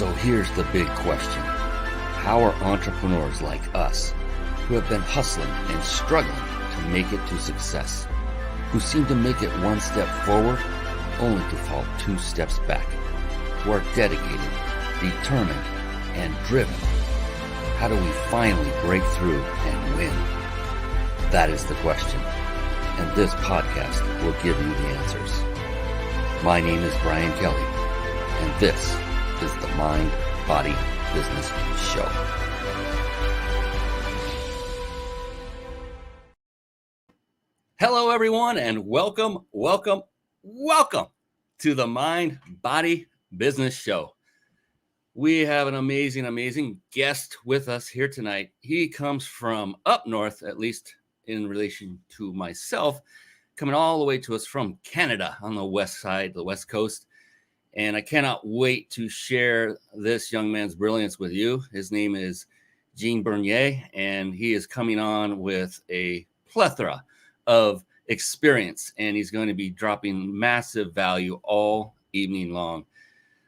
So here's the big question. How are entrepreneurs like us, who have been hustling and struggling to make it to success, who seem to make it one step forward only to fall two steps back, who are dedicated, determined, and driven, how do we finally break through and win? That is the question, and this podcast will give you the answers. My name is Brian Kelly, and this is the Mind, Body, Business Show. Hello, everyone, and welcome to the Mind, Body, Business Show. We have an amazing guest with us here tonight. He comes from up north, at least in relation to myself, coming all the way to us from Canada on the west side, the west coast. And I cannot wait to share this young man's brilliance with you. His name is Gene Bernier, and he is coming on with a plethora of experience, and he's going to be dropping massive value all evening long.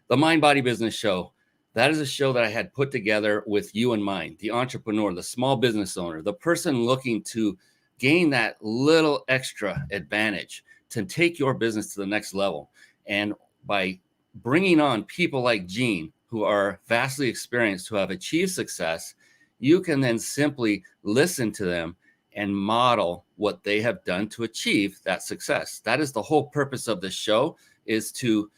The Mind Body Business Show, that is a show that I had put together with you in mind, the entrepreneur, the small business owner, the person looking to gain that little extra advantage to take your business to the next level. And by bringing on people like Gene, who are vastly experienced, who have achieved success, you can then simply listen to them and model what they have done to achieve that success. That is the whole purpose of this show, is to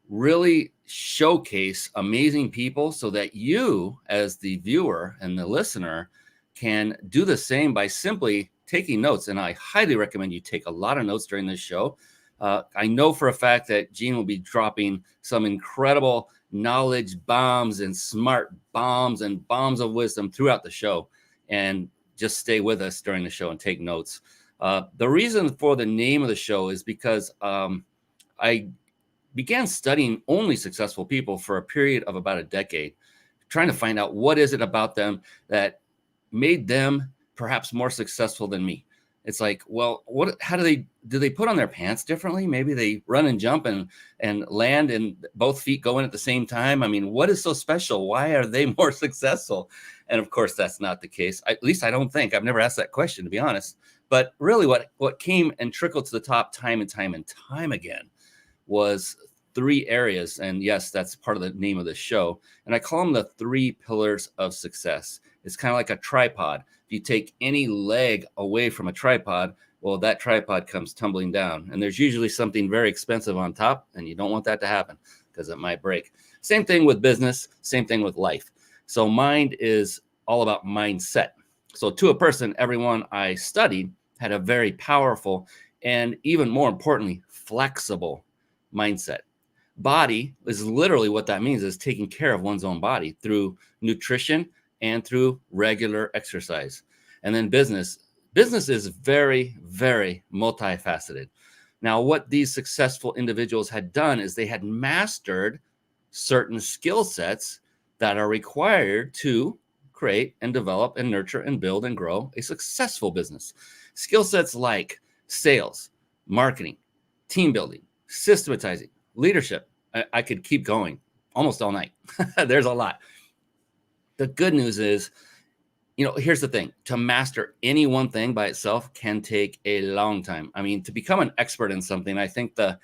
really showcase amazing people so that you, as the viewer and the listener, can do the same by simply taking notes. And I highly recommend you take a lot of notes during this show. I know for a fact that Gene will be dropping some incredible knowledge bombs and smart bombs and bombs of wisdom throughout the show. And just stay with us during the show and take notes. The reason for the name of the show is because I began studying only successful people for a period of about a decade, trying to find out what is it about them that made them perhaps more successful than me. It's like, well, how do they put on their pants differently? Maybe they run and jump and land and both feet go in at the same time. I mean, what is so special? Why are they more successful? And of course, that's not the case. At least I don't think. I've never asked that question, to be honest. But really what came and trickled to the top time and time again was three areas. And yes, that's part of the name of the show. And I call them the three pillars of success. It's kind of like a tripod. If you take any leg away from a tripod, well, that tripod comes tumbling down. And there's usually something very expensive on top, and you don't want that to happen because it might break. Same thing with business, same thing with life. So mind is all about mindset. So to a person, everyone I studied had a very powerful and even more importantly, flexible mindset. Body is literally what that means, is taking care of one's own body through nutrition and through regular exercise. And then business is very, very multifaceted. Now, what these successful individuals had done is they had mastered certain skill sets that are required to create and develop and nurture and build and grow a successful business. Skill sets like sales, marketing, team building, systematizing, leadership. I could keep going almost all night. There's a lot. The good news is, here's the thing. To master any one thing by itself can take a long time. I mean, to become an expert in something, I think the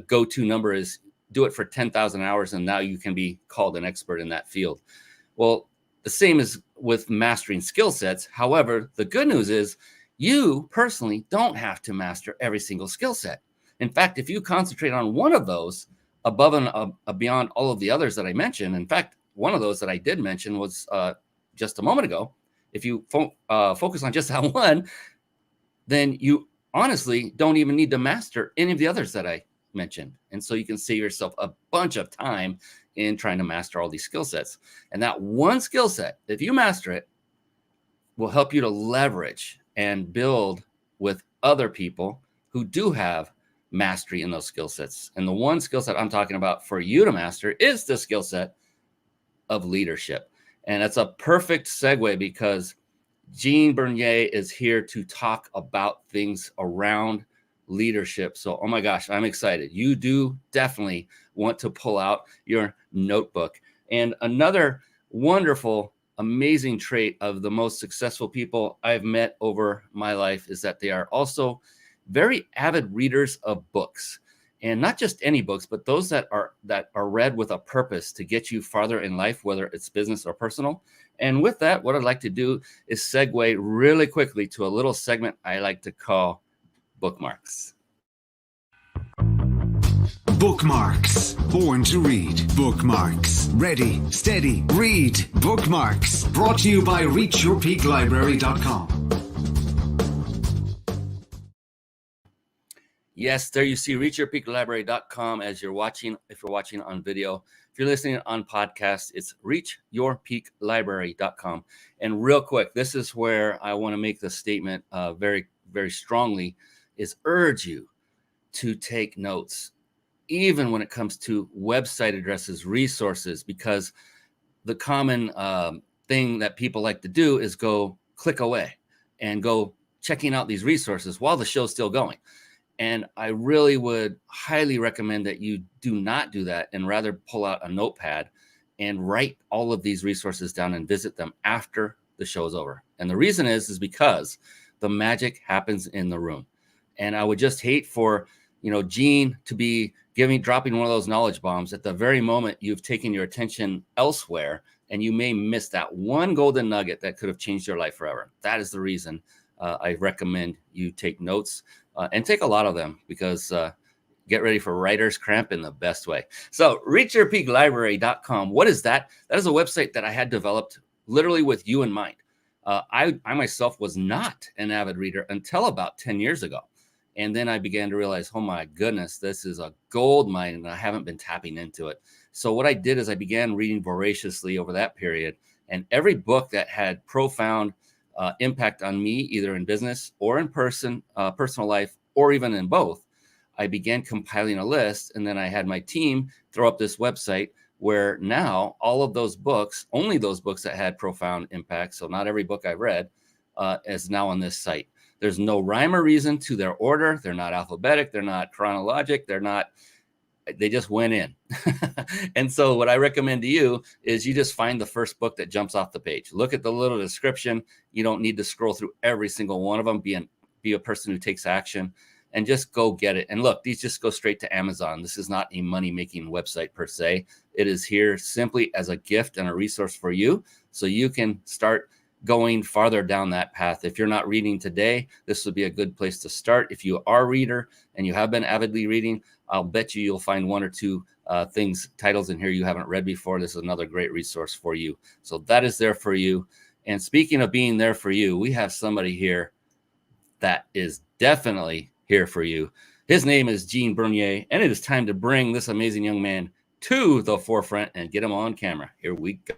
go-to number is do it for 10,000 hours, and now you can be called an expert in that field. Well, the same is with mastering skill sets. However, the good news is you personally don't have to master every single skill set. In fact, if you concentrate on one of those above and beyond all of the others that I mentioned, in fact, one of those that I did mention was just a moment ago. If you focus on just that one, then you honestly don't even need to master any of the others that I mentioned. And so you can save yourself a bunch of time in trying to master all these skill sets. And that one skill set, if you master it, will help you to leverage and build with other people who do have mastery in those skill sets. And the one skill set I'm talking about for you to master is the skill set of leadership. And that's a perfect segue because Gene Bernier is here to talk about things around leadership. So, oh my gosh, I'm excited. You do definitely want to pull out your notebook And another wonderful, amazing trait of the most successful people I've met over my life is that they are also very avid readers of books. And not just any books, but those that are read with a purpose to get you farther in life, whether it's business or personal. And with that, what I'd like to do is segue really quickly to a little segment I like to call Bookmarks. Bookmarks. Born to read. Bookmarks. Ready, steady, read. Bookmarks. Brought to you by reachyourpeaklibrary.com. Yes, there you see reachyourpeaklibrary.com as you're watching. If you're watching on video, if you're listening on podcast, it's reachyourpeaklibrary.com. And real quick, this is where I want to make the statement very, very strongly, is urge you to take notes, even when it comes to website addresses, resources, because the common thing that people like to do is go click away and go checking out these resources while the show's still going. And I really would highly recommend that you do not do that and rather pull out a notepad and write all of these resources down and visit them after the show is over. And the reason is because the magic happens in the room. And I would just hate for, Gene to be dropping one of those knowledge bombs at the very moment you've taken your attention elsewhere, and you may miss that one golden nugget that could have changed your life forever. That is the reason I recommend you take notes and take a lot of them, because get ready for writer's cramp in the best way. So reachyourpeaklibrary.com. What is that? That is a website that I had developed literally with you in mind. I myself was not an avid reader until about 10 years ago. And then I began to realize, oh my goodness, this is a gold mine and I haven't been tapping into it. So what I did is I began reading voraciously over that period. And every book that had profound impact on me, either in business or in personal life, or even in both, I began compiling a list. And then I had my team throw up this website where now all of those books, only those books that had profound impact, so not every book I read, is now on this site. There's no rhyme or reason to their order. They're not alphabetic. They're not chronologic. They just went in. And so what I recommend to you is you just find the first book that jumps off the page. Look at the little description. You don't need to scroll through every single one of them. Be a person who takes action and just go get it. And look, these just go straight to Amazon. This is not a money-making website per se. It is here simply as a gift and a resource for you, so you can start going farther down that path. If you're not reading today, this would be a good place to start. If you are a reader and you have been avidly reading, I'll bet you'll find one or two titles in here you haven't read before. This is another great resource for you. So that is there for you. And speaking of being there for you, we have somebody here that is definitely here for you. His name is Gene Bernier, and it is time to bring this amazing young man to the forefront and get him on camera. Here we go.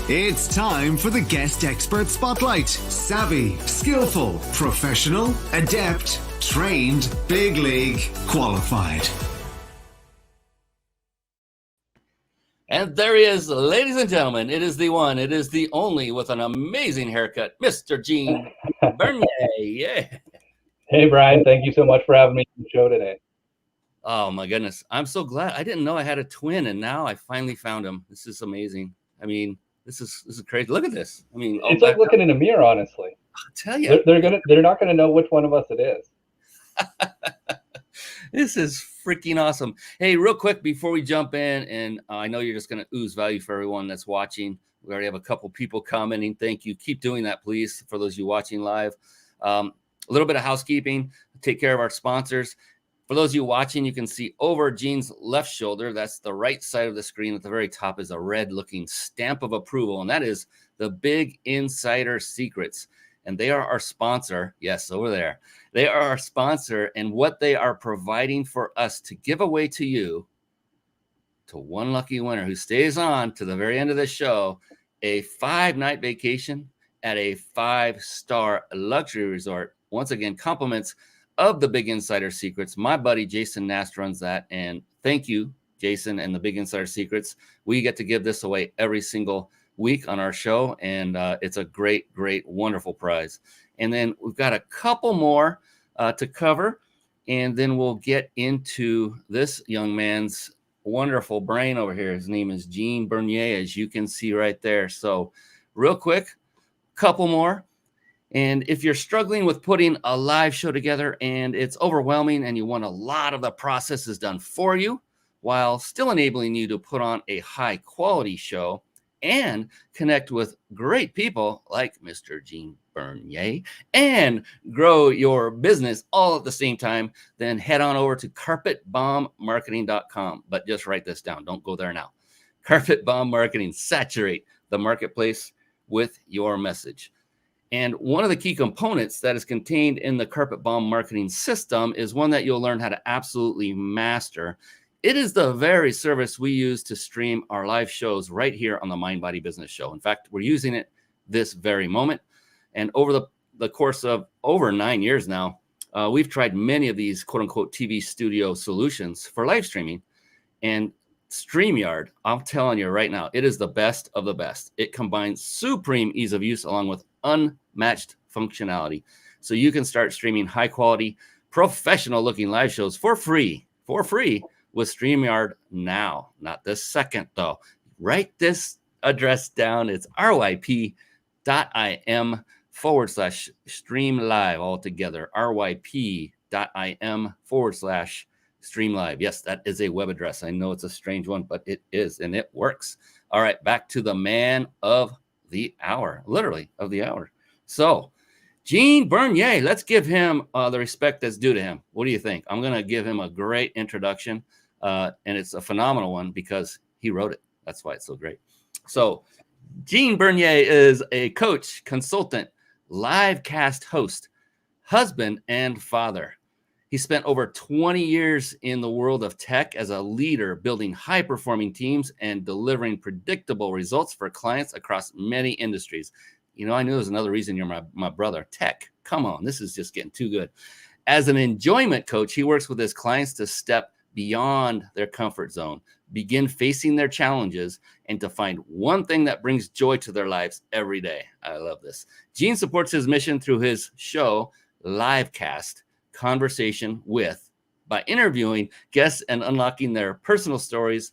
It's time for the Guest Expert Spotlight. Savvy, skillful, professional, adept, trained, big league, qualified. And there he is, ladies and gentlemen. It is the one, it is the only, with an amazing haircut, Mr. Gene Bernier. Yeah. Hey, Brian. Thank you so much for having me on the show today. Oh, my goodness. I'm so glad. I didn't know I had a twin, and now I finally found him. This is amazing. I mean, this is crazy. Look at this. I mean, it's like looking in a mirror, honestly. I'll tell you. They're not gonna know which one of us it is. This is freaking awesome. Hey, real quick before we jump in, and I know you're just going to ooze value for everyone that's watching. We already have a couple people commenting. Thank you. Keep doing that, please, for those of you watching live. A little bit of housekeeping. Take care of our sponsors. For those of you watching, you can see over Gene's left shoulder, that's the right side of the screen. At the very top is a red-looking stamp of approval, and that is the Big Insider Secrets. And they are our sponsor. Yes, over there. They are our sponsor, and what they are providing for us to give away to you, to one lucky winner who stays on to the very end of the show, a 5-night vacation at a 5-star luxury resort. Once again, compliments of the Big Insider Secrets. My buddy Jason Nast runs that, and thank you, Jason and the Big Insider Secrets. We get to give this away every single week on our show, and it's a great, wonderful prize. And then we've got a couple more to cover, and then we'll get into this young man's wonderful brain over here. His name is Gene Bernier, as you can see right there. So real quick, couple more. And if you're struggling with putting a live show together and it's overwhelming and you want a lot of the processes done for you while still enabling you to put on a high quality show and connect with great people like Mr. Gene Bernier and grow your business all at the same time, then head on over to carpetbombmarketing.com. But just write this down. Don't go there now. Carpet Bomb Marketing. Saturate the marketplace with your message. And one of the key components that is contained in the Carpet Bomb marketing system is one that you'll learn how to absolutely master. It is the very service we use to stream our live shows right here on the Mind Body Business Show. In fact, we're using it this very moment. And over the course of over 9 years now, we've tried many of these quote unquote TV studio solutions for live streaming. And StreamYard, I'm telling you right now, it is the best of the best. It combines supreme ease of use along with unmatched functionality. So you can start streaming high quality, professional looking live shows for free with StreamYard now. Not this second though. Write this address down. It's ryp.im/stream live altogether. ryp.im/stream live. Yes, that is a web address. I know it's a strange one, but it is, and it works. All right, back to the man of the hour, literally of the hour. So Gene Bernier, let's give him the respect that's due to him. What do you think? I'm going to give him a great introduction, and it's a phenomenal one because he wrote it. That's why it's so great. So Gene Bernier is a coach, consultant, LiveCast host, husband, and father. He spent over 20 years in the world of tech as a leader, building high-performing teams and delivering predictable results for clients across many industries. You know, I knew there's another reason you're my brother. Tech, come on, this is just getting too good. As an enjoyment coach, he works with his clients to step beyond their comfort zone, begin facing their challenges, and to find one thing that brings joy to their lives every day. I love this. Gene supports his mission through his show, LiveCast Conversation by interviewing guests and unlocking their personal stories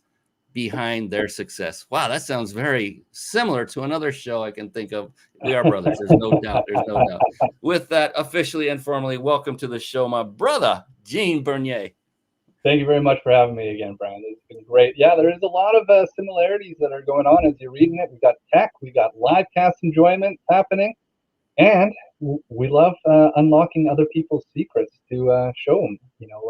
behind their success. Wow, that sounds very similar to another show I can think of. We are brothers. There's no doubt. There's no doubt. With that, officially and formally, welcome to the show, my brother, Gene Bernier. Thank you very much for having me again, Brian. It's been great. Yeah, there is a lot of similarities that are going on as you're reading it. We've got tech, we got live cast enjoyment happening, and we love unlocking other people's secrets to show them. You know,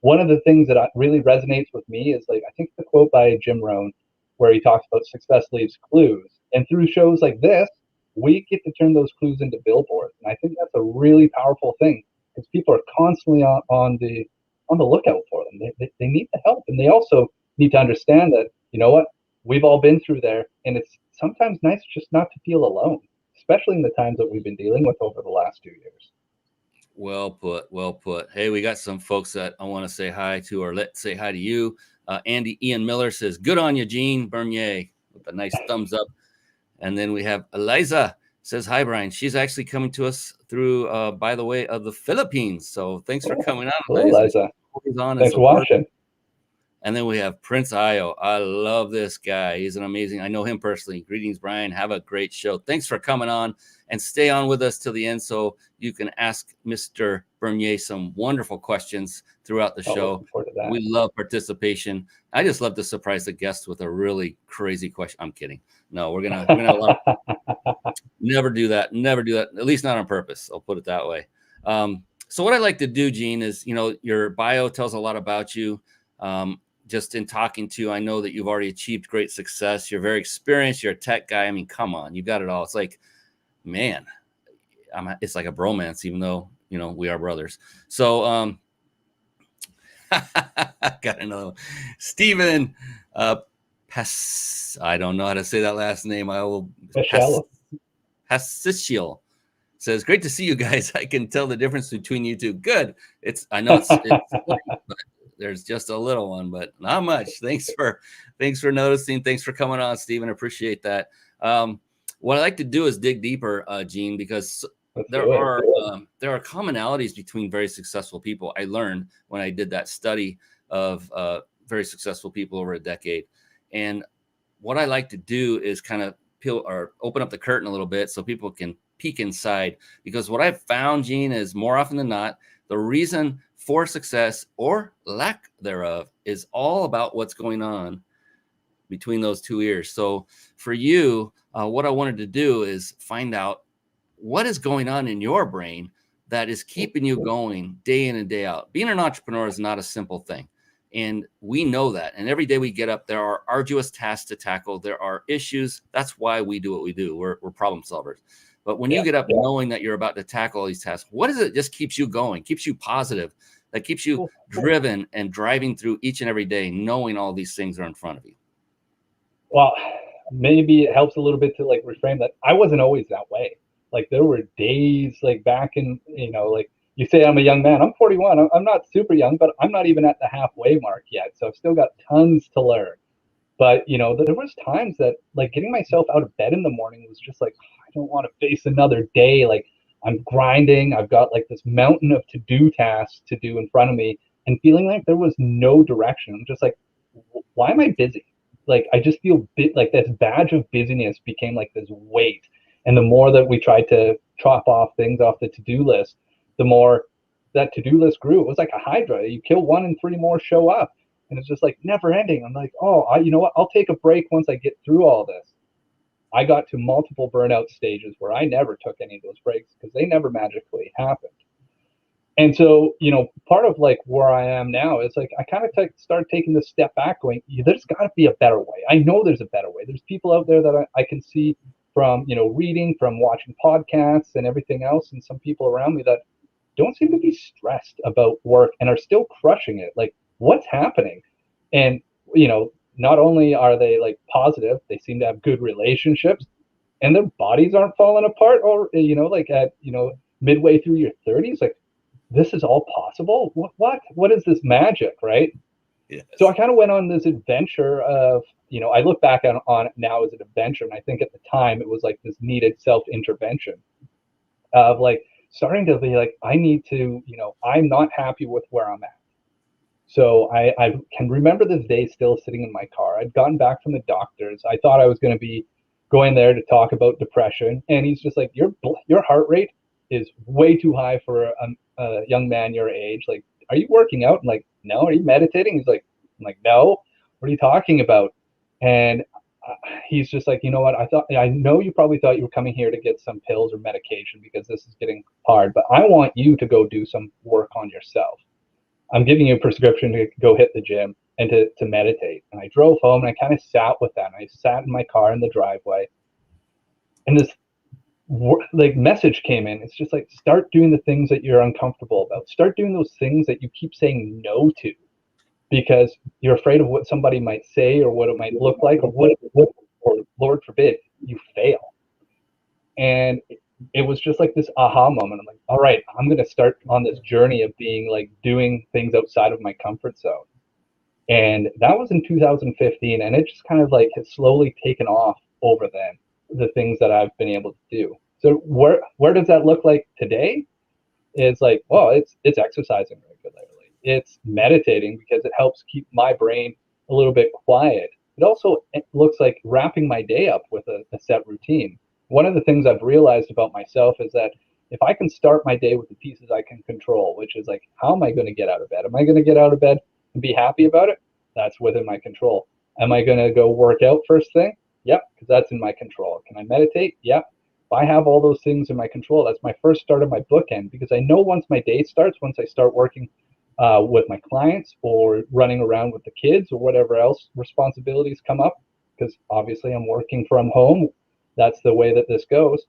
one of the things that really resonates with me is, like, I think the quote by Jim Rohn, where he talks about success leaves clues. And through shows like this, we get to turn those clues into billboards. And I think that's a really powerful thing because people are constantly on the lookout for them. They need the help. And they also need to understand that, you know what, we've all been through there. And it's sometimes nice just not to feel alone, especially in the times that we've been dealing with over the last 2 years. Well put, well put. Hey, we got some folks that I want to say hi to, or let's say hi to you. Andy Ian Miller says, good on you, Gene Bernier, with a nice thumbs up. And then we have Eliza says, hi, Brian. She's actually coming to us through, by the way, of the Philippines. So thanks for coming on, Eliza. Thanks for watching. And then we have Prince Io. I love this guy. He's an amazing. I know him personally. Greetings, Brian. Have a great show. Thanks for coming on, and stay on with us till the end so you can ask Mr. Bernier some wonderful questions throughout the show. We love participation. I just love to surprise the guests with a really crazy question. I'm kidding. No, we're gonna never do that. Never do that. At least not on purpose. I'll put it that way. So what I like to do, Gene, is, you know, your bio tells a lot about you. Just in talking to you, I know that you've already achieved great success. You're very experienced. You're a tech guy. I mean, come on, you got it all. It's like, man, it's like a bromance, even though, you know, we are brothers. So, got another one. Stephen, I don't know how to say that last name. I will. Hasishiel says, great to see you guys. I can tell the difference between you two. Good. I know it's but there's just a little one, but not much. Thanks for noticing. Thanks for coming on, Stephen. Appreciate that. What I like to do is dig deeper, Gene, because there are commonalities between very successful people. I learned when I did that study of very successful people over a decade. And what I like to do is kind of peel or open up the curtain a little bit so people can peek inside, because what I've found, Gene, is more often than not, the reason for success or lack thereof is all about what's going on between those two ears. So for you, what I wanted to do is find out what is going on in your brain that is keeping you going day in and day out. Being an entrepreneur is not a simple thing. And we know that. And every day we get up, there are arduous tasks to tackle. There are issues. That's why we do what we do. We're problem solvers. But when you get up knowing that you're about to tackle all these tasks, what is it that just keeps you going, keeps you positive, that keeps you driven and driving through each and every day, knowing all these things are in front of you? Well, maybe it helps a little bit to like reframe that I wasn't always that way. Like there were days like back in, like you say I'm a young man. I'm 41. I'm not super young, but I'm not even at the halfway mark yet. So I've still got tons to learn. But, there was times that like getting myself out of bed in the morning was just like, I don't want to face another day. Like I'm grinding. I've got like this mountain of to-do tasks to do in front of me and feeling like there was no direction. I'm just like, why am I busy? Like, I just feel like this badge of busyness became like this weight. And the more that we tried to chop off things off the to-do list, the more that to-do list grew. It was like a hydra. You kill one and three more show up. And it's just like never ending. I'm like, you know what? I'll take a break once I get through all this. I got to multiple burnout stages where I never took any of those breaks because they never magically happened. And so, part of like where I am now is like I kind of started taking this step back going, there's got to be a better way. I know there's a better way. There's people out there that I can see from, reading, from watching podcasts and everything else, and some people around me that don't seem to be stressed about work and are still crushing it. Like, what's happening? And, not only are they like positive, they seem to have good relationships and their bodies aren't falling apart or, like at, midway through your 30s, like this is all possible. What is this magic? Right. Yes. So I kind of went on this adventure of, I look back on it now as an adventure. And I think at the time it was like this needed self-intervention of like starting to be like, I need to, I'm not happy with where I'm at. So I can remember this day still sitting in my car. I'd gotten back from the doctors. I thought I was going to be going there to talk about depression. And he's just like, your heart rate is way too high for a young man your age. Like, are you working out? I'm like, no. Are you meditating? He's like, I'm like, no. What are you talking about? And he's just like, you know what? I know you probably thought you were coming here to get some pills or medication because this is getting hard, but I want you to go do some work on yourself. I'm giving you a prescription to go hit the gym and to meditate. And I drove home and I kind of sat with that. And I sat in my car in the driveway and this like message came in. It's just like, start doing the things that you're uncomfortable about. Start doing those things that you keep saying no to because you're afraid of what somebody might say or what it might look like or Lord forbid, you fail. And it was just like this aha moment. I'm like, all right, I'm going to start on this journey of being like doing things outside of my comfort zone. And that was in 2015. And it just kind of like has slowly taken off over then, the things that I've been able to do. So where does that look like today? It's like, well, it's exercising regularly. It's meditating because it helps keep my brain a little bit quiet. It looks like wrapping my day up with a set routine. One of the things I've realized about myself is that if I can start my day with the pieces I can control, which is like, how am I going to get out of bed? Am I going to get out of bed and be happy about it? That's within my control. Am I going to go work out first thing? Yep, because that's in my control. Can I meditate? Yep. If I have all those things in my control, that's my first start of my bookend, because I know once my day starts, once I start working with my clients or running around with the kids or whatever else responsibilities come up, because obviously I'm working from home. That's the way that this goes.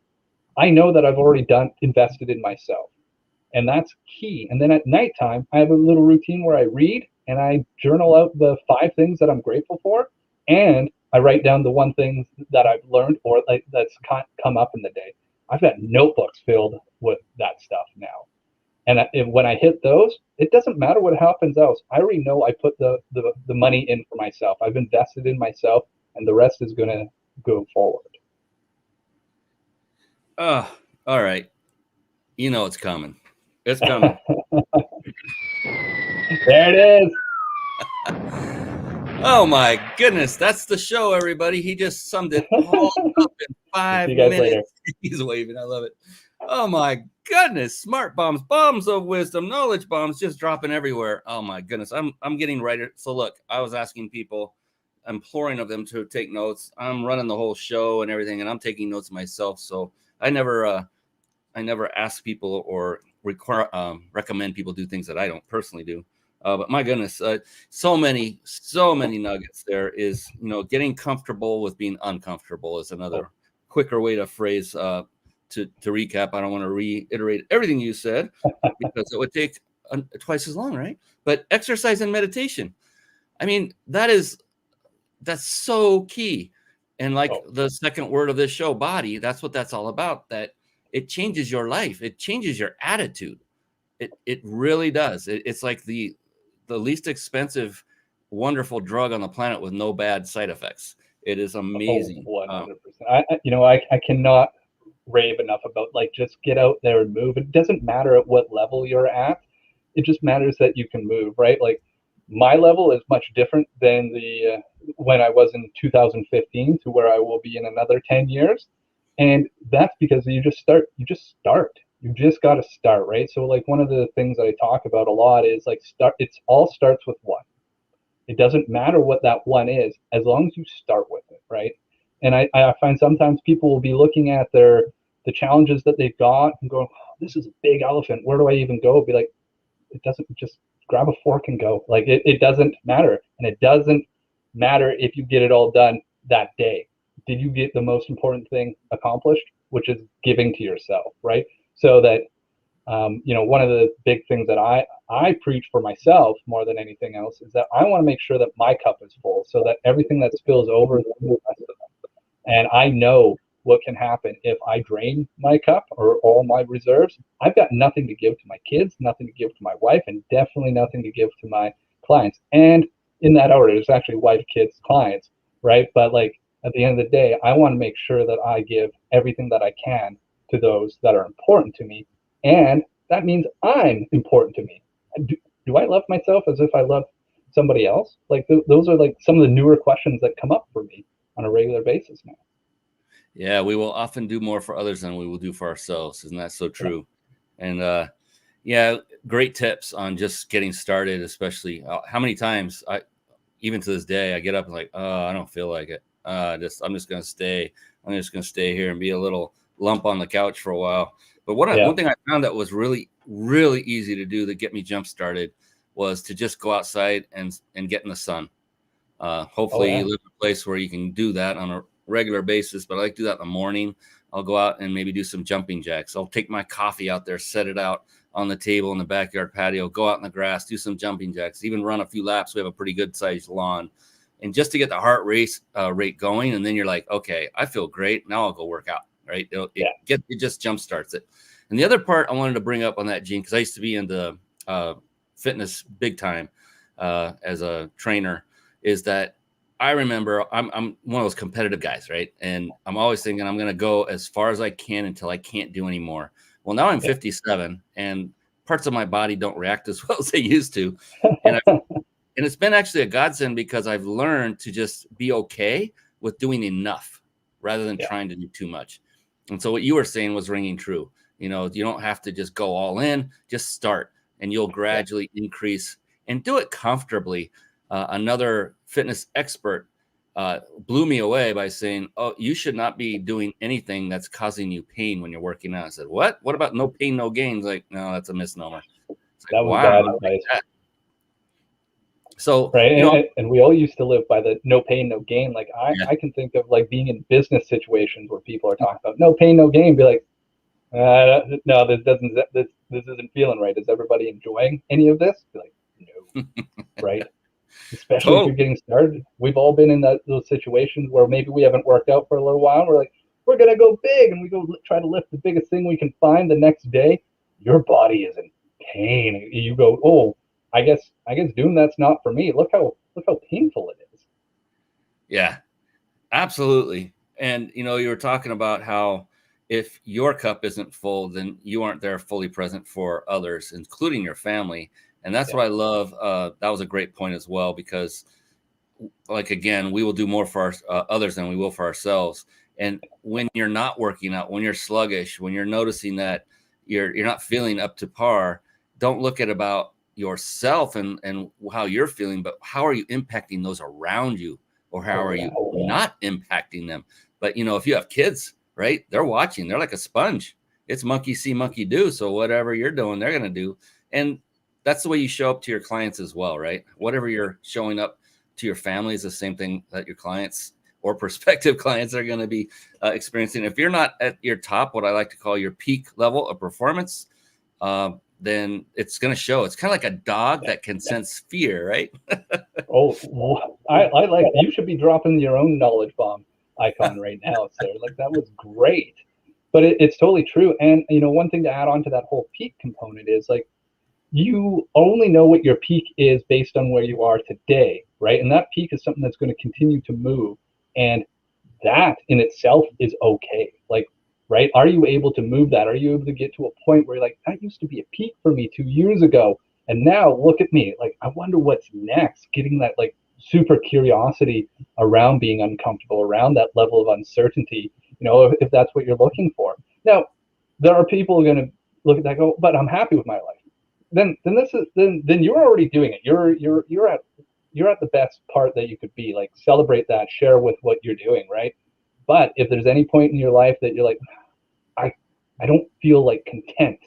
I know that I've already invested in myself, and that's key. And then at nighttime, I have a little routine where I read and I journal out the 5 things that I'm grateful for, and I write down the one thing that I've learned or like that's come up in the day. I've got notebooks filled with that stuff now, and when I hit those, it doesn't matter what happens else. I already know I put the money in for myself. I've invested in myself, and the rest is going to go forward. Oh, all right. You know it's coming. It's coming. There it is. Oh my goodness, that's the show, everybody. He just summed it all up in 5 See you guys later. minutes. He's waving. I love it. Oh my goodness, smart bombs, bombs of wisdom, knowledge bombs just dropping everywhere. Oh my goodness, I'm getting right. So look, I was asking people, imploring of them to take notes. I'm running the whole show and everything, and I'm taking notes myself. So I never ask people or recommend people do things that I don't personally do. But my goodness, so many nuggets. There is, getting comfortable with being uncomfortable is another quicker way to phrase. To recap, I don't want to reiterate everything you said because it would take twice as long, right? But exercise and meditation. I mean, that's so key. And like the second word of this show, body, that's what that's all about. That it changes your life. It changes your attitude. It really does. It's like the least expensive, wonderful drug on the planet with no bad side effects. It is amazing. 100%. I cannot rave enough about, like, just get out there and move. It doesn't matter at what level you're at. It just matters that you can move, right? Like, my level is much different than the when I was in 2015 to where I will be in another 10 years. And that's because you just start. You just got to start, right? So, like, one of the things that I talk about a lot is, like, it's all starts with one. It doesn't matter what that one is, as long as you start with it, right? And I find sometimes people will be looking at the challenges that they've got and going, oh, this is a big elephant. Where do I even go? Be like, it doesn't, just grab a fork and go. Like, it doesn't matter. And it doesn't matter if you get it all done that day. Did you get the most important thing accomplished, which is giving to yourself, right? So that, one of the big things that I preach for myself more than anything else is that I want to make sure that my cup is full so that everything that spills over is the rest of them. And I know what can happen if I drain my cup or all my reserves. I've got nothing to give to my kids, nothing to give to my wife, and definitely nothing to give to my clients. And in that order, there's actually wife, kids, clients, right? But, like, at the end of the day, I want to make sure that I give everything that I can to those that are important to me. And that means I'm important to me. Do I love myself as if I love somebody else? Like, those are, like, some of the newer questions that come up for me on a regular basis now. Yeah, we will often do more for others than we will do for ourselves. Isn't that so true? And great tips on just getting started, especially how many times even to this day, I get up and like, oh, I don't feel like it. I'm just going to stay. I'm just going to stay here and be a little lump on the couch for a while. But one thing I found that was really, really easy to do that get me jump started was to just go outside and get in the sun. Hopefully you live in a place where you can do that on a regular basis, but I like to do that in the morning. I'll go out and maybe do some jumping jacks. I'll take my coffee out there, set it out on the table in the backyard patio, go out in the grass, do some jumping jacks, even run a few laps. We have a pretty good sized lawn. And just to get the heart rate going. And then you're like, okay, I feel great. Now I'll go work out, right? It just jump starts it. And the other part I wanted to bring up on that, Gene, because I used to be into fitness big time as a trainer, is that I remember I'm one of those competitive guys, right? And I'm always thinking I'm going to go as far as I can until I can't do anymore. Well, now I'm 57 and parts of my body don't react as well as they used to. And it's been actually a godsend because I've learned to just be okay with doing enough rather than trying to do too much. And so what you were saying was ringing true. You don't have to just go all in, just start and you'll gradually increase and do it comfortably. Another fitness expert blew me away by saying, oh, you should not be doing anything that's causing you pain when you're working out. I said, what? What about no pain, no gain? Like, no, that's a misnomer. It's like, that was bad advice. So, right. And we all used to live by the no pain, no gain. Like I can think of, like, being in business situations where people are talking about no pain, no gain. Be like, no, this isn't feeling right. Is everybody enjoying any of this? Be like, no, right? Especially if you're getting started. We've all been in those situations where maybe we haven't worked out for a little while. We're like, we're going to go big, and we go try to lift the biggest thing we can find. The next day, your body is in pain. You go, oh, I guess doing that's not for me. Look how painful it is. Yeah, absolutely. And, you were talking about how if your cup isn't full, then you aren't there fully present for others, including your family. And that's what I love. That was a great point as well, because like, again, we will do more for others than we will for ourselves. And when you're not working out, when you're sluggish, when you're noticing that you're not feeling up to par, don't look at about yourself and how you're feeling, but how are you impacting those around you, or how are you not impacting them? But if you have kids, right, they're watching, they're like a sponge. It's monkey see, monkey do. So whatever you're doing, they're going to do. And that's the way you show up to your clients as well, right? Whatever you're showing up to your family is the same thing that your clients or prospective clients are going to be experiencing. If you're not at your top, what I like to call your peak level of performance, then it's going to show. It's kind of like a dog that can sense fear, right? I like, you should be dropping your own knowledge bomb icon right now, sir. Like, that was great. But it's totally true. And, one thing to add on to that whole peak component is, like, you only know what your peak is based on where you are today, right? And that peak is something that's going to continue to move. And that in itself is okay. Like, right? Are you able to move that? Are you able to get to a point where you're like, that used to be a peak for me 2 years ago, and now look at me. Like, I wonder what's next. Getting that, like, super curiosity around being uncomfortable, around that level of uncertainty, if that's what you're looking for. Now, there are people who are going to look at that and go, but I'm happy with my life. Then you're already doing it. You're at the best part that you could be. Like, celebrate that, share with what you're doing, right? But if there's any point in your life that you're like, I don't feel like content,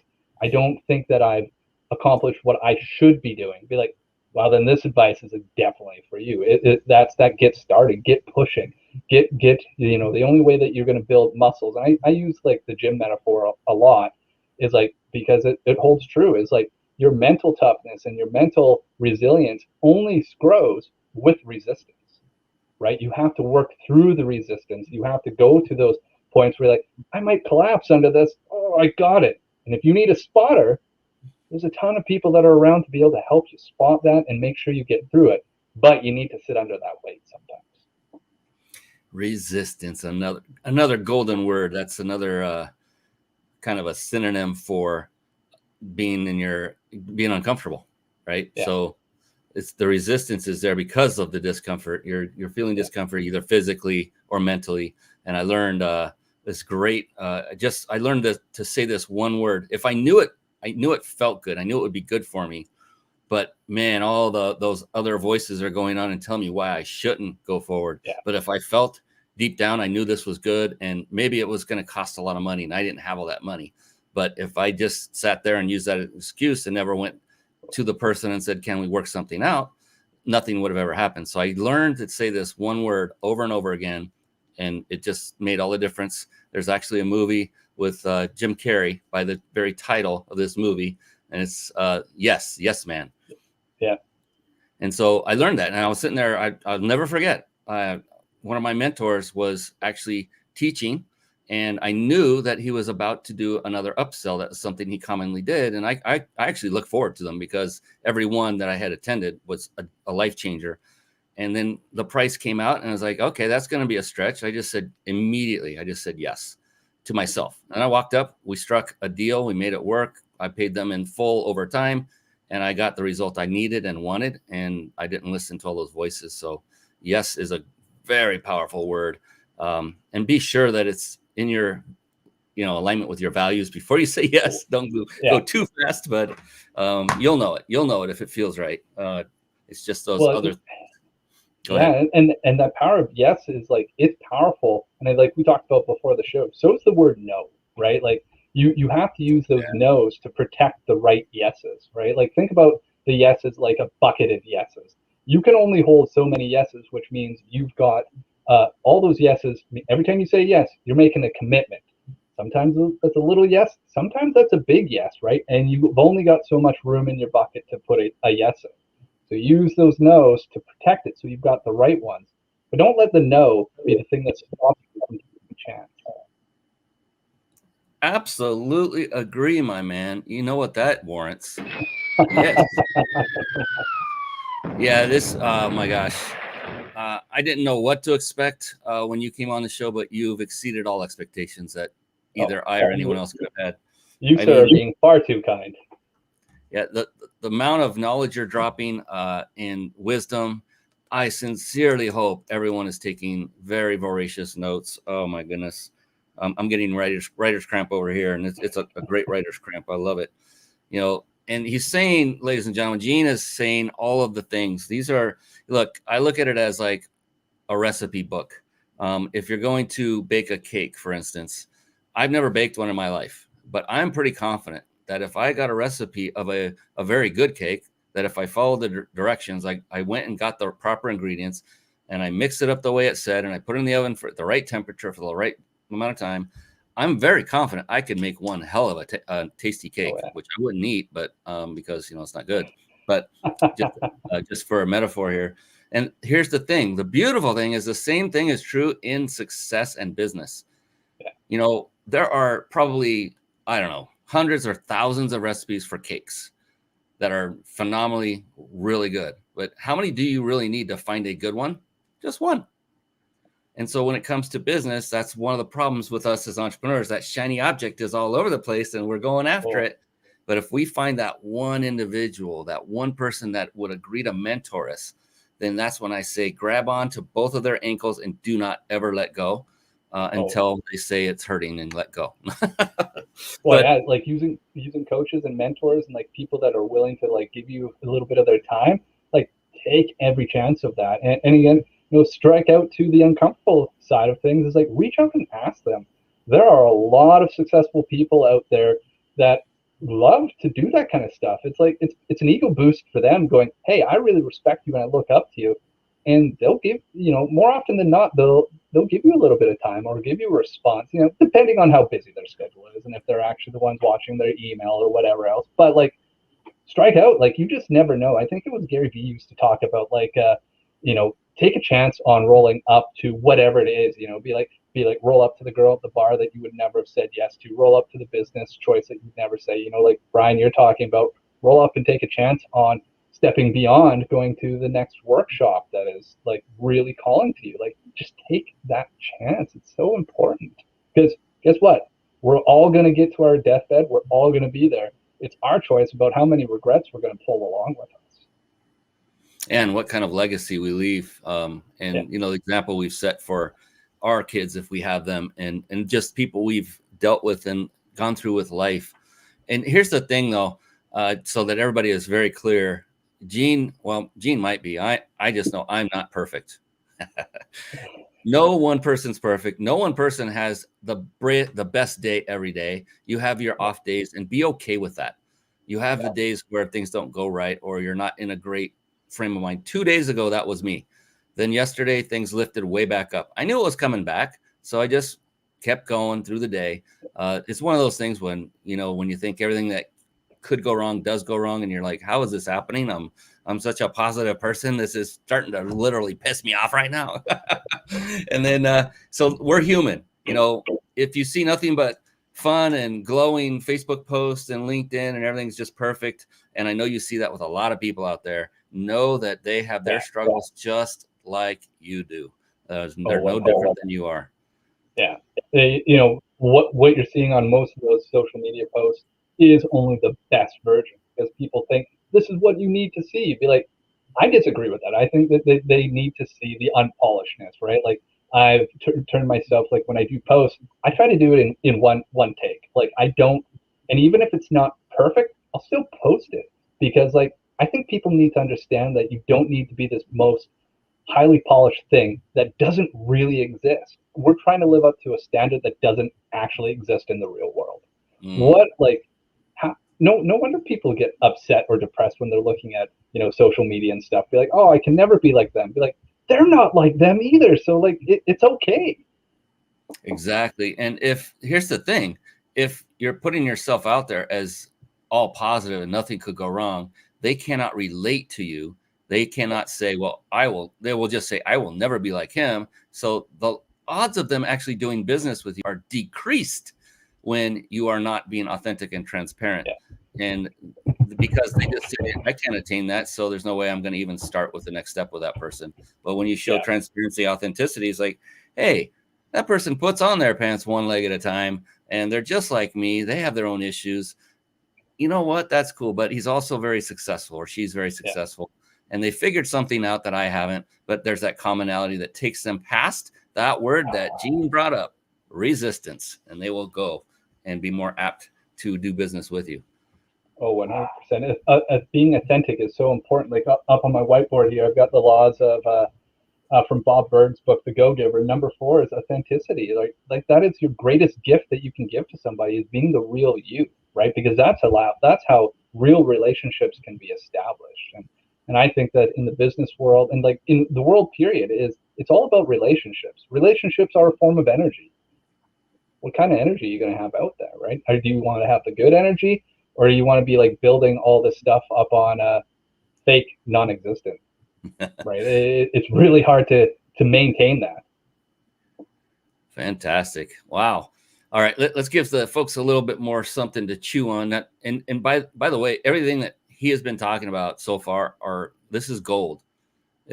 I don't think that I've accomplished what I should be doing, be like, well, then this advice is definitely for you. That's that. Get started, get pushing, get the only way that you're going to build muscles, and I use, like, the gym metaphor a lot, is like, because it holds true, is like, your mental toughness and your mental resilience only grows with resistance, right? You have to work through the resistance. You have to go to those points where, like, I might collapse under this. Oh, I got it. And if you need a spotter, there's a ton of people that are around to be able to help you spot that and make sure you get through it. But you need to sit under that weight sometimes. Resistance, another golden word. That's another kind of a synonym for being uncomfortable, right? Yeah. So it's the resistance is there because of the discomfort. You're feeling discomfort either physically or mentally. And I learned this great. I learned to say this one word. If I knew it felt good. I knew it would be good for me. But man, all those other voices are going on and telling me why I shouldn't go forward. Yeah. But if I felt deep down, I knew this was good, and maybe it was going to cost a lot of money, and I didn't have all that money. But if I just sat there and used that excuse and never went to the person and said, can we work something out? Nothing would have ever happened. So I learned to say this one word over and over again, and it just made all the difference. There's actually a movie with Jim Carrey by the very title of this movie, and it's yes, man. Yeah. And so I learned that, and I was sitting there. I'll never forget. One of my mentors was actually teaching, and I knew that he was about to do another upsell. That was something he commonly did. And I actually look forward to them because every one that I had attended was a life changer. And then the price came out, and I was like, okay, that's going to be a stretch. I just said yes to myself. And I walked up, we struck a deal. We made it work. I paid them in full over time, and I got the result I needed and wanted. And I didn't listen to all those voices. So yes is a very powerful word. And be sure that it's in your, alignment with your values before you say yes. Don't go too fast, but you'll know it. You'll know it if it feels right. It's just those other. And that power of yes is like, it's powerful. And like we talked about before the show, so is the word no, right? Like you have to use those no's to protect the right yeses, right? Like, think about the yeses like a bucket of yeses. You can only hold so many yeses, which means you've got all those yeses. Every time you say yes, you're making a commitment. Sometimes that's a little yes, sometimes that's a big yes, right? And you've only got so much room in your bucket to put a yes in. So use those no's to protect it so you've got the right ones. But don't let the no be the thing that stops you from taking a chance. Absolutely agree, my man. You know what that warrants? Yes. Yeah, this, my gosh. I didn't know what to expect when you came on the show, but you've exceeded all expectations that either I or anyone else could have had. You, sir, are being far too kind. Yeah, the amount of knowledge you're dropping in wisdom I sincerely hope everyone is taking very voracious notes. Oh my goodness. I'm getting writer's cramp over here, and it's a great writer's cramp. I love it. And he's saying, ladies and gentlemen, Gene is saying all of the things. I look at it as like a recipe book. If you're going to bake a cake, for instance, I've never baked one in my life, but I'm pretty confident that if I got a recipe of a very good cake, that if I followed the directions, I went and got the proper ingredients and I mixed it up the way it said, and I put it in the oven for the right temperature for the right amount of time, I'm very confident I could make one hell of a tasty cake, which I wouldn't eat, but because it's not good. But just for a metaphor here. And here's the thing: the beautiful thing is the same thing is true in success and business. There are probably, I don't know, hundreds or thousands of recipes for cakes that are phenomenally really good. But how many do you really need to find a good one? Just one. And so when it comes to business, that's one of the problems with us as entrepreneurs. That shiny object is all over the place and we're going after it. But if we find that one individual, that one person that would agree to mentor us, then that's when I say grab on to both of their ankles and do not ever let go until they say it's hurting and let go. Like using coaches and mentors and like people that are willing to like give you a little bit of their time, like take every chance of that. And again, strike out to the uncomfortable side of things is like reach out and ask them. There are a lot of successful people out there that love to do that kind of stuff. It's like it's an ego boost for them going, hey, I really respect you and I look up to you. And they'll give, more often than not, they'll give you a little bit of time or give you a response, depending on how busy their schedule is and if they're actually the ones watching their email or whatever else. But like strike out, like you just never know. I think it was Gary Vee used to talk about like, take a chance on rolling up to whatever it is, be like roll up to the girl at the bar that you would never have said yes to, roll up to the business choice that you'd never say, like Brian, you're talking about, roll up and take a chance on stepping beyond going to the next workshop that is like really calling to you. Like just take that chance. It's so important because guess what? We're all going to get to our deathbed. We're all going to be there. It's our choice about how many regrets we're going to pull along with us. And what kind of legacy we leave. The example we've set for our kids, if we have them, and just people we've dealt with and gone through with life. And here's the thing though, so that everybody is very clear, Gene might be. I just know I'm not perfect. No one person's perfect. No one person has the best day every day. You have your off days and be okay with that. You have the days where things don't go right or you're not in a great frame of mind. 2 days ago, that was me. Then yesterday, things lifted way back up. I knew it was coming back, so I just kept going through the day. It's one of those things when you think everything that could go wrong does go wrong, and you're like, how is this happening? I'm such a positive person. This is starting to literally piss me off right now. And then so we're human. If you see nothing but fun and glowing Facebook posts and LinkedIn and everything's just perfect, and I know you see that with a lot of people out there, know that they have their struggles just like you do. They're no different than you are. Yeah. What you're seeing on most of those social media posts is only the best version because people think this is what you need to see. Be like, I disagree with that. I think that they need to see the unpolishedness, right? Like I've turned myself, like when I do posts, I try to do it in one take. Like I don't, and even if it's not perfect, I'll still post it because like, I think people need to understand that you don't need to be this most highly polished thing that doesn't really exist. We're trying to live up to a standard that doesn't actually exist in the real world. No wonder people get upset or depressed when they're looking at, social media and stuff. Be like, oh, I can never be like them. Be like, they're not like them either. So like, it's okay. Exactly. And here's the thing, if you're putting yourself out there as all positive and nothing could go wrong, they cannot relate to you. They cannot say, well, they will just say, I will never be like him. So the odds of them actually doing business with you are decreased when you are not being authentic and transparent. Yeah. And because they just say, I can't attain that, so there's no way I'm going to even start with the next step with that person. But when you show transparency, authenticity, it's like, hey, that person puts on their pants one leg at a time, and they're just like me. They have their own issues. You know what? That's cool. But he's also very successful, or she's very successful. and they figured something out that I haven't, but there's that commonality that takes them past that word that Gene brought up, resistance, and they will go and be more apt to do business with you. Oh, 100%. Being authentic is so important. Like up on my whiteboard here, I've got the laws of from Bob Berg's book, The Go-Giver. Number 4 is authenticity. Like that is your greatest gift that you can give to somebody, is being the real you, right? Because that's how real relationships can be established. And I think that in the business world, and like in the world period, it's all about relationships. Relationships are a form of energy. What kind of energy are you going to have out there, right? Or do you want to have the good energy, or do you want to be like building all this stuff up on a fake non-existent? Right. It's really hard to maintain that. Fantastic. Wow. All right. Let's give the folks a little bit more something to chew on. That and by the way, everything that he has been talking about so far this is gold.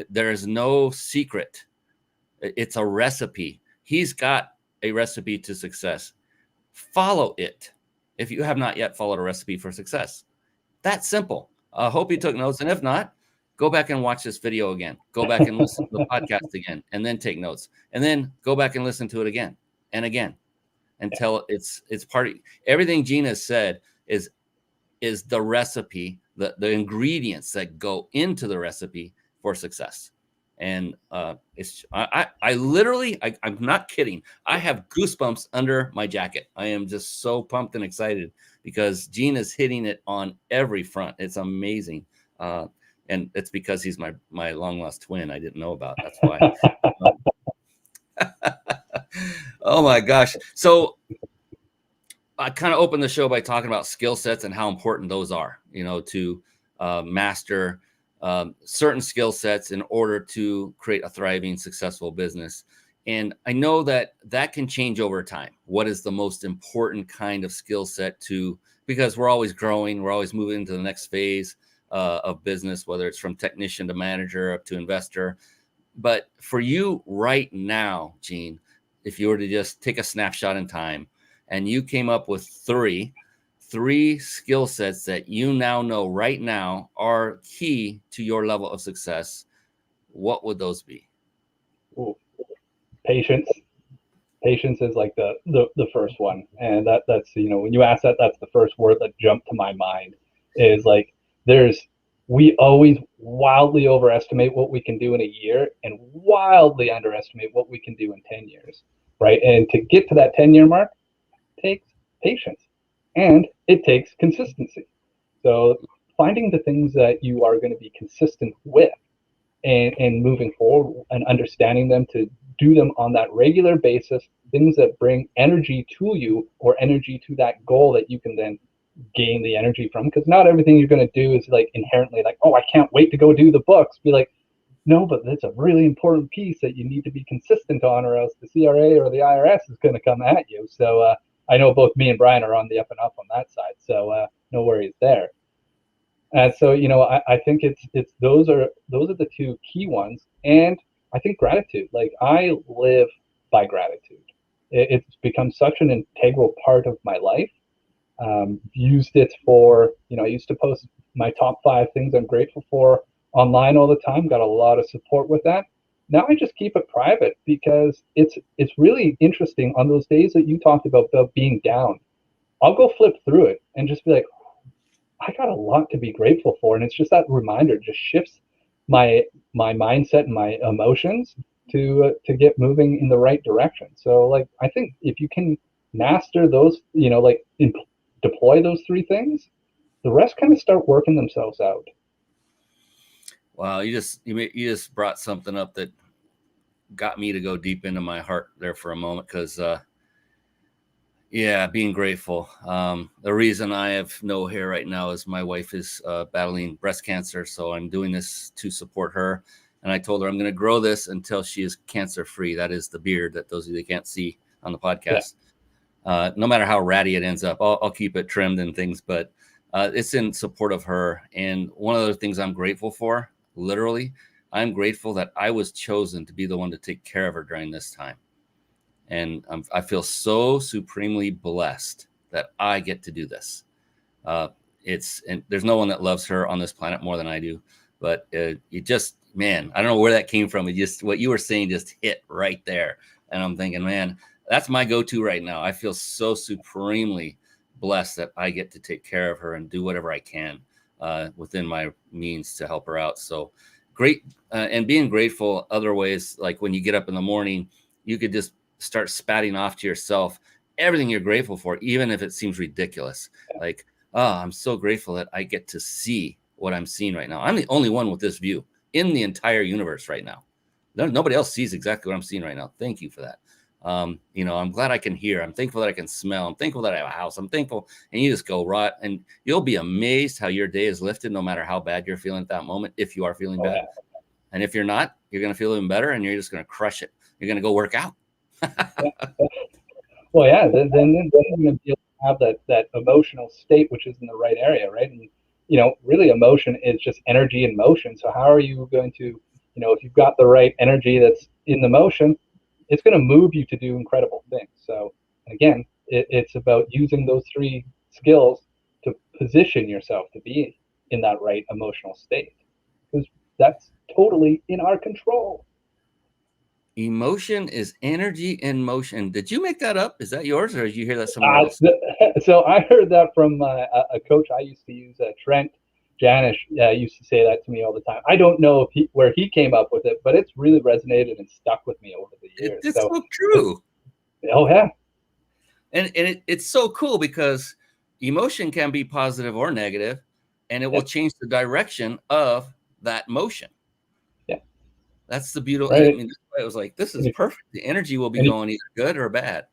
There is no secret. It's a recipe. He's got a recipe to success. Follow it. If you have not yet followed a recipe for success, that's simple. I hope you took notes. And if not, go back and watch this video again. Go back and listen to the podcast again, and then take notes. And then go back and listen to it again and again until it's part of everything Gene has said is the recipe, the ingredients that go into the recipe for success. And I literally, I'm not kidding. I have goosebumps under my jacket. I am just so pumped and excited because Gene is hitting it on every front. It's amazing. And it's because he's my long lost twin. I didn't know about. That's why. Oh my gosh. So I kind of opened the show by talking about skill sets and how important those are, to master certain skill sets in order to create a thriving, successful business. And I know that can change over time. What is the most important kind of skill set because we're always growing, we're always moving into the next phase of business, whether it's from technician to manager up to investor. But for you right now, Gene, if you were to just take a snapshot in time and you came up with three skill sets that you now know right now are key to your level of success, what would those be? Ooh. Patience is like the first one. And that's, when you ask that, that's the first word that jumped to my mind, is like, we always wildly overestimate what we can do in a year and wildly underestimate what we can do in 10 years, right? And to get to that 10-year mark takes patience and it takes consistency. So finding the things that you are going to be consistent with and moving forward and understanding them, to do them on that regular basis, things that bring energy to you or energy to that goal that you can then gain the energy from. Because not everything you're going to do is like inherently like, oh, I can't wait to go do the books. Be like, no, but that's a really important piece that you need to be consistent on, or else the CRA or the IRS is going to come at you. So I know both me and Brian are on the up and up on that side, so no worries there. And so I think it's those are the two key ones. And I think gratitude. Like, I live by gratitude. It's become such an integral part of my life. Used it for, I used to post my top 5 things I'm grateful for online all the time. Got a lot of support with that. Now I just keep it private because it's really interesting on those days that you talked about being down. I'll go flip through it and just be like, I got a lot to be grateful for. And it's just that reminder just shifts my mindset and my emotions to get moving in the right direction. So like, I think if you can master those, deploy those 3 things, the rest kind of start working themselves out. Wow, you just brought something up that got me to go deep into my heart there for a moment, because being grateful. The reason I have no hair right now is my wife is battling breast cancer, so I'm doing this to support her. And I told her I'm going to grow this until she is cancer free. That is the beard that those of you that can't see on the podcast. Yeah. No matter how ratty it ends up, I'll keep it trimmed and things, but it's in support of her. And one of the things I'm grateful for, literally, I'm grateful that I was chosen to be the one to take care of her during this time. And I feel so supremely blessed that I get to do this. And there's no one that loves her on this planet more than I do. but you just, man, I don't know where that came from. It just, what you were saying just hit right there. And I'm thinking, man, that's my go-to right now. I feel so supremely blessed that I get to take care of her and do whatever I can within my means to help her out. So great. And being grateful other ways, like when you get up in the morning, you could just start spatting off to yourself everything you're grateful for, even if it seems ridiculous. Like, oh, I'm so grateful that I get to see what I'm seeing right now. I'm the only one with this view in the entire universe right now. Nobody else sees exactly what I'm seeing right now. Thank you for that. I'm glad I can hear. I'm thankful that I can smell. I'm thankful that I have a house. I'm thankful. And you just go right, and you'll be amazed how your day is lifted, no matter how bad you're feeling at that moment. If you are feeling bad, and if you're not, you're going to feel even better, and you're just going to crush it. You're going to go work out. Well, yeah, then you're going to be able to have that emotional state, which is in the right area, right? And really, emotion is just energy in motion. So how are you going to, if you've got the right energy that's in the motion, it's going to move you to do incredible things. So again, it's about using those three skills to position yourself to be in that right emotional state, because that's totally in our control. Emotion is energy in motion. Did you make that up? Is that yours, or did you hear that somewhere else? So I heard that from a coach I used to use, Trent Janish, used to say that to me all the time. I don't know where he came up with it, but it's really resonated and stuck with me over the years. It's so true. Oh yeah. And it's so cool because emotion can be positive or negative, and it will change the direction of that motion. Yeah. That's the beautiful. Right. I mean, it was like, this is perfect. The energy will be going either good or bad.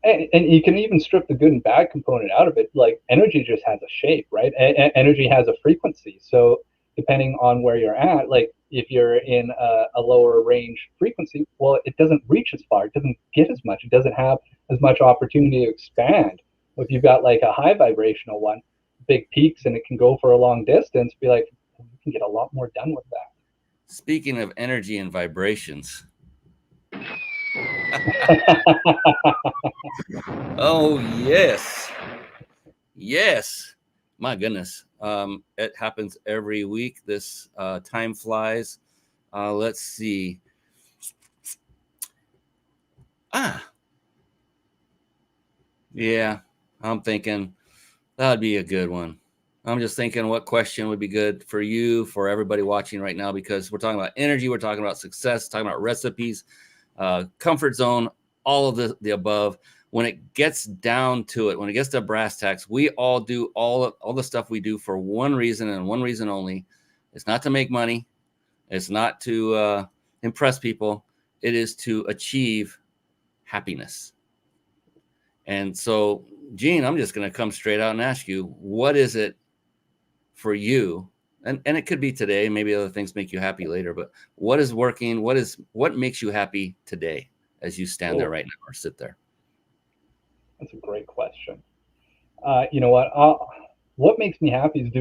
And you can even strip the good and bad component out of it. Like, energy just has a shape, right? Energy has a frequency. So depending on where you're at, like if you're in a lower range frequency, well, it doesn't reach as far. It doesn't get as much. It doesn't have as much opportunity to expand. If you've got like a high vibrational one, big peaks, and it can go for a long distance, be like, you can get a lot more done with that. Speaking of energy and vibrations. Oh, yes. Yes. My goodness. It happens every week. This time flies. Let's see. Yeah, I'm thinking that would be a good one. I'm just thinking what question would be good for you, for everybody watching right now, because we're talking about energy, we're talking about success, talking about recipes, comfort zone, all of the above. When it gets down to it, when it gets to brass tacks, we all do all the stuff we do for one reason and one reason only. It's not to make money. It's not to impress people. It is to achieve happiness. And so, Gene, I'm just going to come straight out and ask you, what is it for you? And it could be today, maybe other things make you happy later, but what is working? What makes you happy today as you stand there right now or sit there? That's a great question. You know what makes me happy is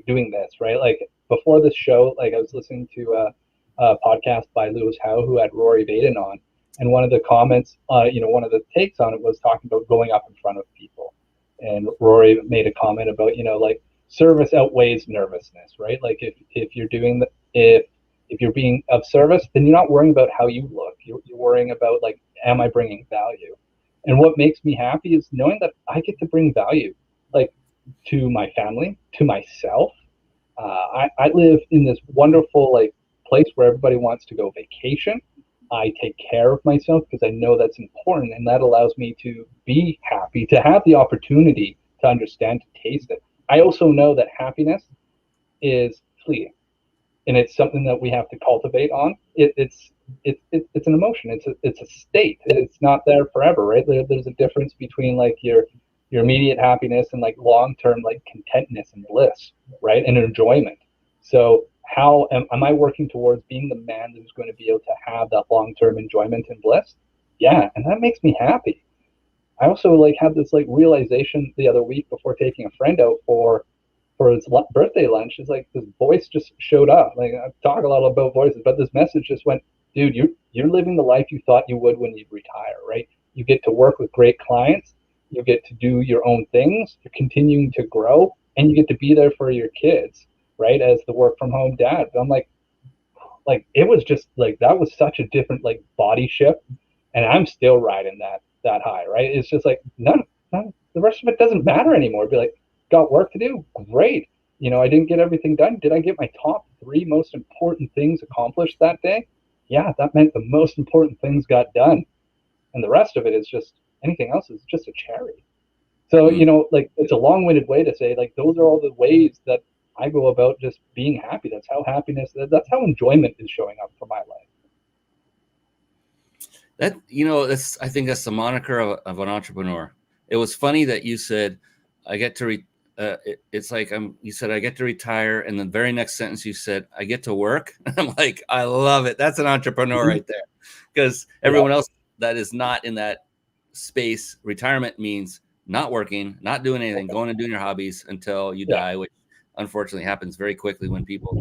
doing this, right? Like before this show, like I was listening to a podcast by Lewis Howe, who had Rory Vaden on. And one of the comments, one of the takes on it was talking about going up in front of people. And Rory made a comment about, like service outweighs nervousness, right? Like if you're doing if you're being of service, then you're not worrying about how you look. You're worrying about like, am I bringing value? And what makes me happy is knowing that I get to bring value, like to my family, to myself. I live in this wonderful like place where everybody wants to go vacation. I take care of myself because I know that's important, and that allows me to be happy, to have the opportunity to understand, to taste it. I also know that happiness is fleeting, and it's something that we have to cultivate on. It's an emotion. It's a state. It's not there forever, right? There's a difference between like your immediate happiness and like long-term like contentness and bliss, right? And enjoyment. So how am I working towards being the man who's going to be able to have that long-term enjoyment and bliss? Yeah, and that makes me happy. I also like had this like realization the other week before taking a friend out for his birthday lunch. It's like this voice just showed up. Like I talk a lot about voices, but this message just went, dude, you're living the life you thought you would when you retire, right? You get to work with great clients, you get to do your own things, you're continuing to grow, and you get to be there for your kids, right, as the work from home dad. But I'm like it was just like that was such a different like body shift, and I'm still riding that high, right? It's just like none the rest of it doesn't matter anymore. Be like, got work to do, great. I didn't get everything done. Did I get my top 3 most important things accomplished that day? Yeah, that meant the most important things got done, and the rest of it is just anything else is just a cherry. So, like it's a long-winded way to say like those are all the ways that I go about just being happy. That's how that's how enjoyment is showing up for my life. That's I think that's the moniker of an entrepreneur. It was funny that you said, I get to it's like you said I get to retire, and the very next sentence you said I get to work. I'm like, I love it. That's an entrepreneur right there, because everyone else that is not in that space, retirement means not working, not doing anything, going and doing your hobbies until you die, which unfortunately happens very quickly when people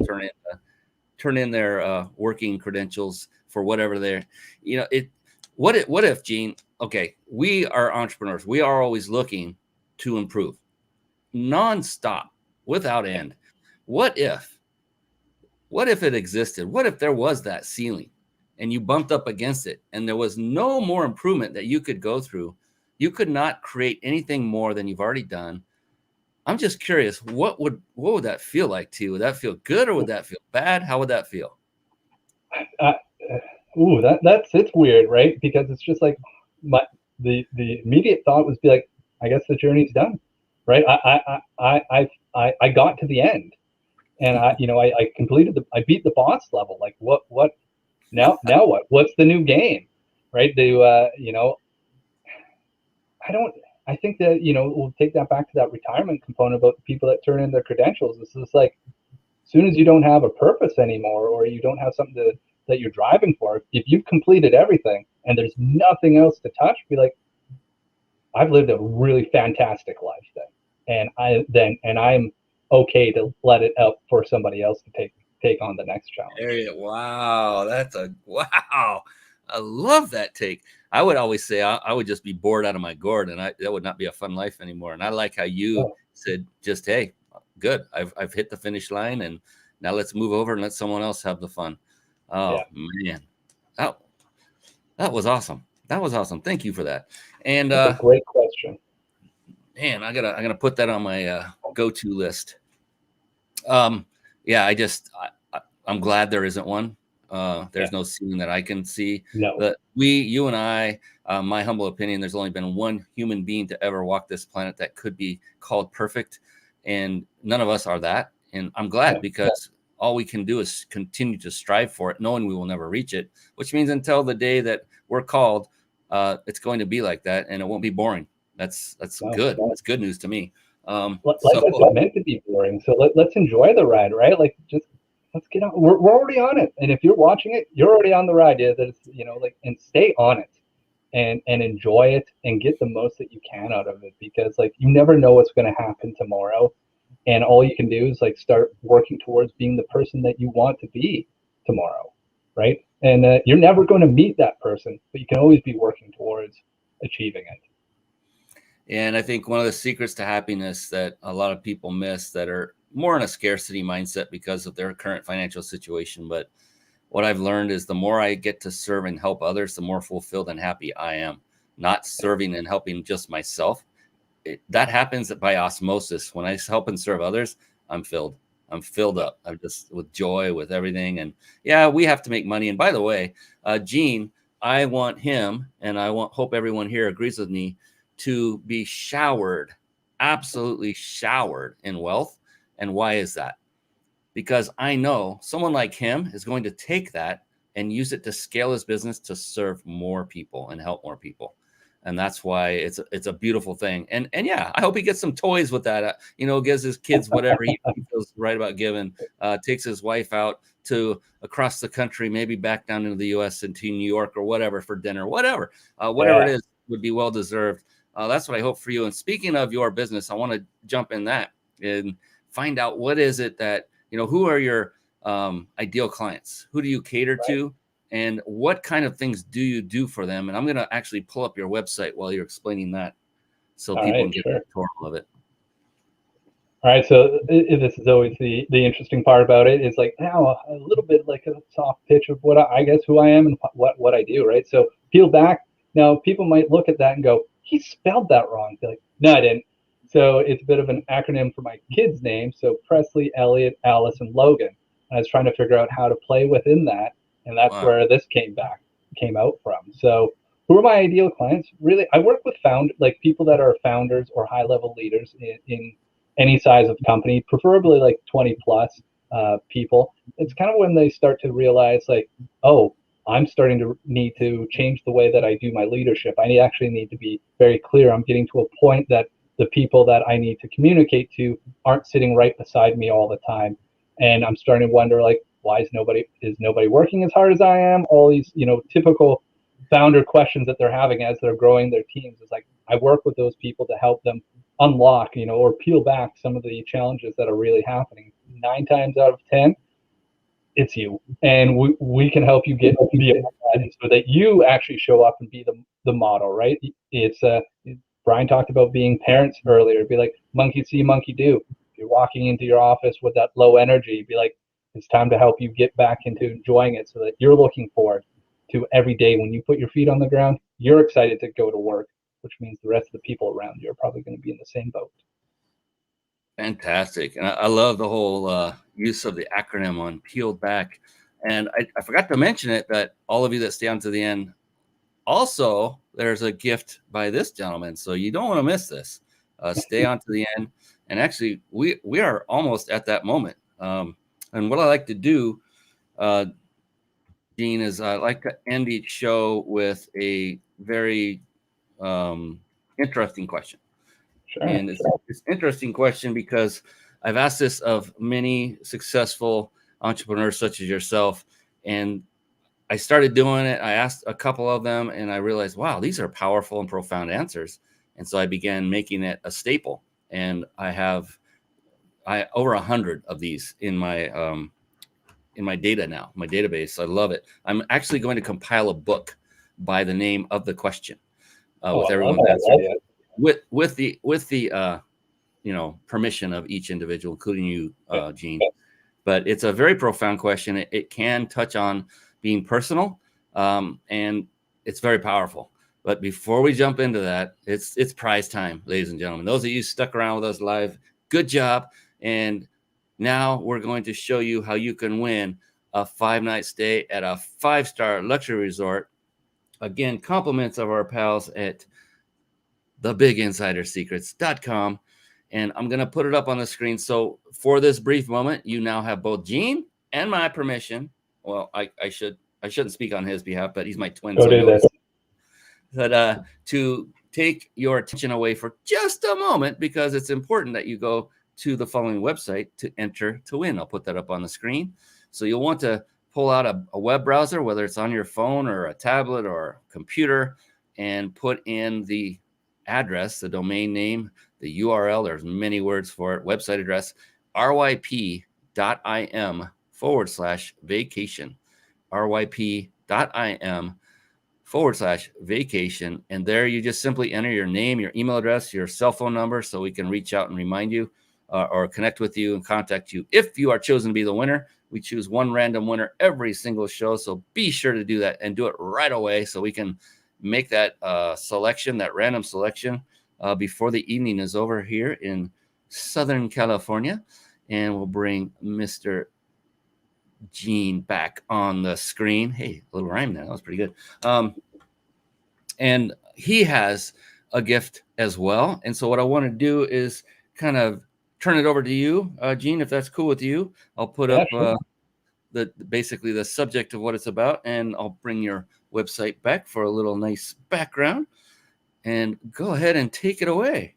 turn in their working credentials for whatever they're, what if, Gene, okay, we are entrepreneurs. We are always looking to improve nonstop without end. What if it existed? What if there was that ceiling and you bumped up against it and there was no more improvement that you could go through? You could not create anything more than you've already done. I'm just curious, what would that feel like to you? Would that feel good or would that feel bad? How would that feel? It's weird, right? Because it's just like the immediate thought was be like, I guess the journey's done, right? I got to the end, and I completed I beat the boss level. Like what now what? What's the new game, right? I think that we'll take that back to that retirement component about the people that turn in their credentials. This is like, as soon as you don't have a purpose anymore, or you don't have something that you're driving for, if you've completed everything and there's nothing else to touch, be like, I've lived a really fantastic life then, and I'm okay to let it up for somebody else to take on the next challenge. Wow, wow. I love that take. I would always say I would just be bored out of my gourd, and that would not be a fun life anymore. And I like how you said, just, hey, good, I've hit the finish line, and now let's move over and let someone else have the fun. Oh man, that was awesome. That was awesome. Thank you for that. And that's a great question. Man, I'm gonna put that on my go-to list. Yeah, I'm glad there isn't one. There's no ceiling that I can see. No. But you and I, my humble opinion, there's only been one human being to ever walk this planet that could be called perfect, and none of us are that. And I'm glad, because all we can do is continue to strive for it, knowing we will never reach it, which means until the day that we're called, it's going to be like that, and it won't be boring. That's good. That's good news to me. It's meant to be boring, so let's enjoy the ride, right? Like, just let's get on. We're already on it, and if you're watching it, you're already on the ride. Yeah, that it's and stay on it, and enjoy it, and get the most that you can out of it, because like you never know what's going to happen tomorrow, and all you can do is like start working towards being the person that you want to be tomorrow, right? And you're never going to meet that person, but you can always be working towards achieving it. And I think one of the secrets to happiness that a lot of people miss, that are more in a scarcity mindset because of their current financial situation. But what I've learned is the more I get to serve and help others, the more fulfilled and happy I am. Not serving and helping just myself. That happens by osmosis. When I help and serve others, I'm filled up. I'm just with joy, with everything. And yeah, we have to make money. And by the way, Gene, I want him, and hope everyone here agrees with me, to be showered, absolutely showered in wealth. And why is that? Because I know someone like him is going to take that and use it to scale his business to serve more people and help more people. And that's why it's a beautiful thing. And yeah, I hope he gets some toys with that. Gives his kids whatever he feels right about giving. Takes his wife out to across the country, maybe back down into the U.S. into New York or whatever for dinner, whatever it is, would be well deserved. That's what I hope for you. And speaking of your business, I want to jump in that and find out what is it that, who are your ideal clients? Who do you cater to? And what kind of things do you do for them? And I'm going to actually pull up your website while you're explaining that, so people can get the total of it. All right, so this is always the interesting part about it. Is like now a little bit like a soft pitch of what I guess who I am and what I do, right? So peel back. Now people might look at that and go, he spelled that wrong. Be like, no, I didn't. So it's a bit of an acronym for my kids' name. So Presley, Elliot, Alice, and Logan. And I was trying to figure out how to play within that, and that's Wow. where this came out from. So who are my ideal clients? Really, I work with people that are founders or high level leaders in any size of company, preferably like 20 plus people. It's kind of when they start to realize like, oh, I'm starting to need to change the way that I do my leadership. I actually need to be very clear. I'm getting to a point that the people that I need to communicate to aren't sitting right beside me all the time. And I'm starting to wonder like, why is nobody working as hard as I am? All these, typical founder questions that they're having as they're growing their teams is like, I work with those people to help them unlock, or peel back some of the challenges that are really happening. 9 times out of 10, it's you, and we can help you get beyond that, so that you actually show up and be the model, right? It's Brian talked about being parents earlier. Be like, monkey see, monkey do. If you're walking into your office with that low energy, be like, it's time to help you get back into enjoying it, so that you're looking forward to every day when you put your feet on the ground. You're excited to go to work, which means the rest of the people around you are probably going to be in the same boat. Fantastic. And I love the whole use of the acronym on peeled back. And I forgot to mention it, that all of you that stay on to the end, also, there's a gift by this gentleman. So you don't want to miss this. Stay on to the end. And actually, we are almost at that moment. And what I like to do, Gene, is I like to end each show with a very interesting question. Sure. And it's an interesting question because I've asked this of many successful entrepreneurs such as yourself. And I started doing it. I asked a couple of them and I realized, wow, these are powerful and profound answers. And so I began making it a staple. And I have over 100 of these in my data now, my database. I love it. I'm actually going to compile a book by the name of the question with everyone's answer. With the permission of each individual, including you, Gene. But it's a very profound question. It can touch on being personal, and it's very powerful. But before we jump into that, it's prize time, ladies and gentlemen. Those of you stuck around with us live, good job. And now we're going to show you how you can win a 5-night stay at a 5-star luxury resort. Again, compliments of our pals at thebiginsidersecrets.com. And I'm going to put it up on the screen. So for this brief moment, you now have both Gene and my permission. Well, I shouldn't speak on his behalf, but he's my twin. Go do this. But to take your attention away for just a moment, because it's important that you go to the following website to enter to win. I'll put that up on the screen. So you'll want to pull out a web browser, whether it's on your phone or a tablet or a computer, and put in the address, the domain name, the URL, there's many words for it, website address, ryp.im/vacation, ryp.im/vacation. And there you just simply enter your name, your email address, your cell phone number, so we can reach out and remind you or connect with you and contact you. If you are chosen to be the winner, we choose one random winner every single show. So be sure to do that and do it right away so we can make that selection, that random selection, before the evening is over here in Southern California. And we'll bring Mr. Gene back on the screen. Hey, a little rhyme there. That was pretty good. And he has a gift as well. And so what I want to do is kind of turn it over to you, Gene, if that's cool with you. I'll put up basically the subject of what it's about, and I'll bring your website back for a little nice background, and go ahead and take it away.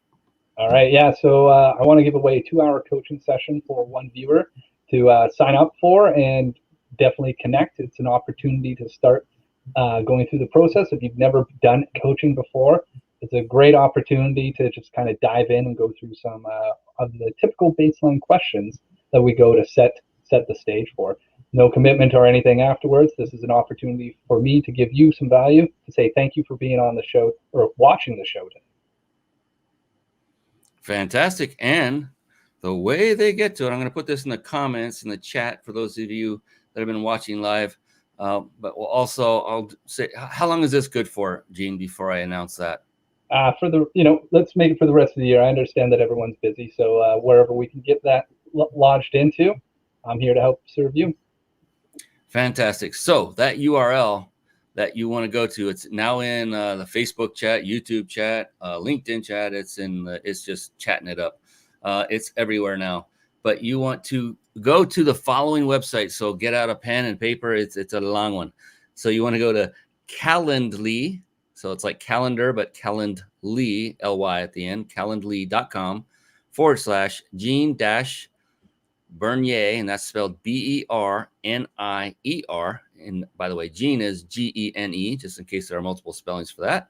All right. Yeah. So I want to give away a 2-hour coaching session for one viewer to sign up for and definitely connect. It's an opportunity to start going through the process. If you've never done coaching before, it's a great opportunity to just kind of dive in and go through some of the typical baseline questions that we go to set the stage for. No commitment or anything afterwards. This is an opportunity for me to give you some value, to say thank you for being on the show or watching the show today. Fantastic. And the way they get to it, I'm going to put this in the comments in the chat for those of you that have been watching live. But also, I'll say, how long is this good for, Gene, before I announce that? For the, let's make it for the rest of the year. I understand that everyone's busy, so wherever we can get that lodged into, I'm here to help serve you. Fantastic. So that URL that you want to go to, it's now in the Facebook chat, YouTube chat, LinkedIn chat. It's just chatting it up. It's everywhere now. But you want to go to the following website. So get out a pen and paper. It's a long one. So you want to go to Calendly. So it's like calendar, but Calendly, L-Y at the end, calendly.com/Gene-Bernier, and that's spelled Bernier. And by the way, Gene is Gene, just in case there are multiple spellings for that.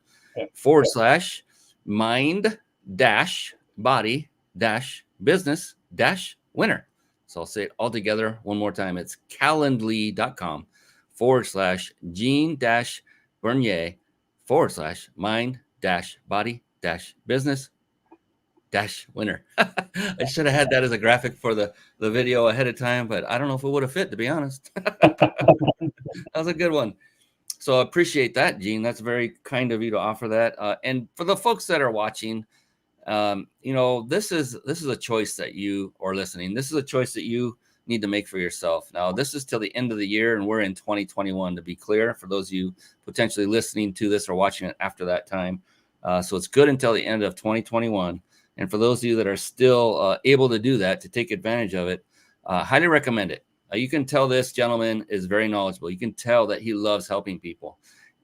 /mind-body-business-winner. So I'll say it all together one more time. It's calendly.com/Gene-Bernier/mind-body-business-winner. I should have had that as a graphic for the video ahead of time, but I don't know if it would have fit, to be honest. That was a good one. So I appreciate that, Gene. That's very kind of you to offer that. And for the folks that are watching, this is a choice that you are listening. This is a choice that you need to make for yourself. Now, this is till the end of the year, and we're in 2021, to be clear, for those of you potentially listening to this or watching it after that time. So it's good until the end of 2021. And for those of you that are still able to do that, to take advantage of it, highly recommend it. You can tell this gentleman is very knowledgeable. You can tell that he loves helping people.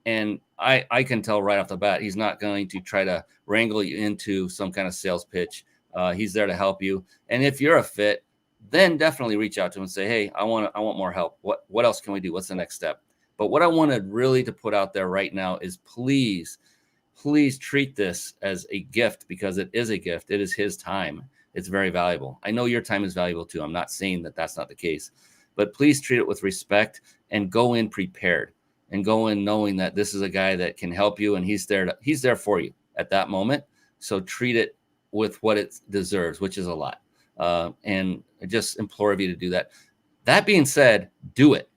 And I can tell right off the bat, he's not going to try to wrangle you into some kind of sales pitch. He's there to help you. And if you're a fit, then definitely reach out to him and say, hey, I want more help. What else can we do? What's the next step? But what I wanted really to put out there right now is please treat this as a gift, because it is a gift. It is his time. It's very valuable. I know your time is valuable too. I'm not saying that that's not the case, but please treat it with respect and go in prepared and go in knowing that this is a guy that can help you, and he's there for you at that moment. So treat it with what it deserves, which is a lot. And I just implore you to do that. That being said, do it.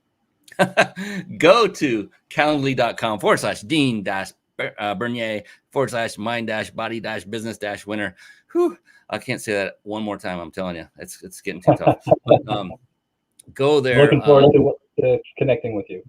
Go to Calendly.com/Dean-Bernier/mind-body-business-winner. Whew, I can't say that one more time. I'm telling you, it's getting too tough. But, go there. Looking forward to connecting with you.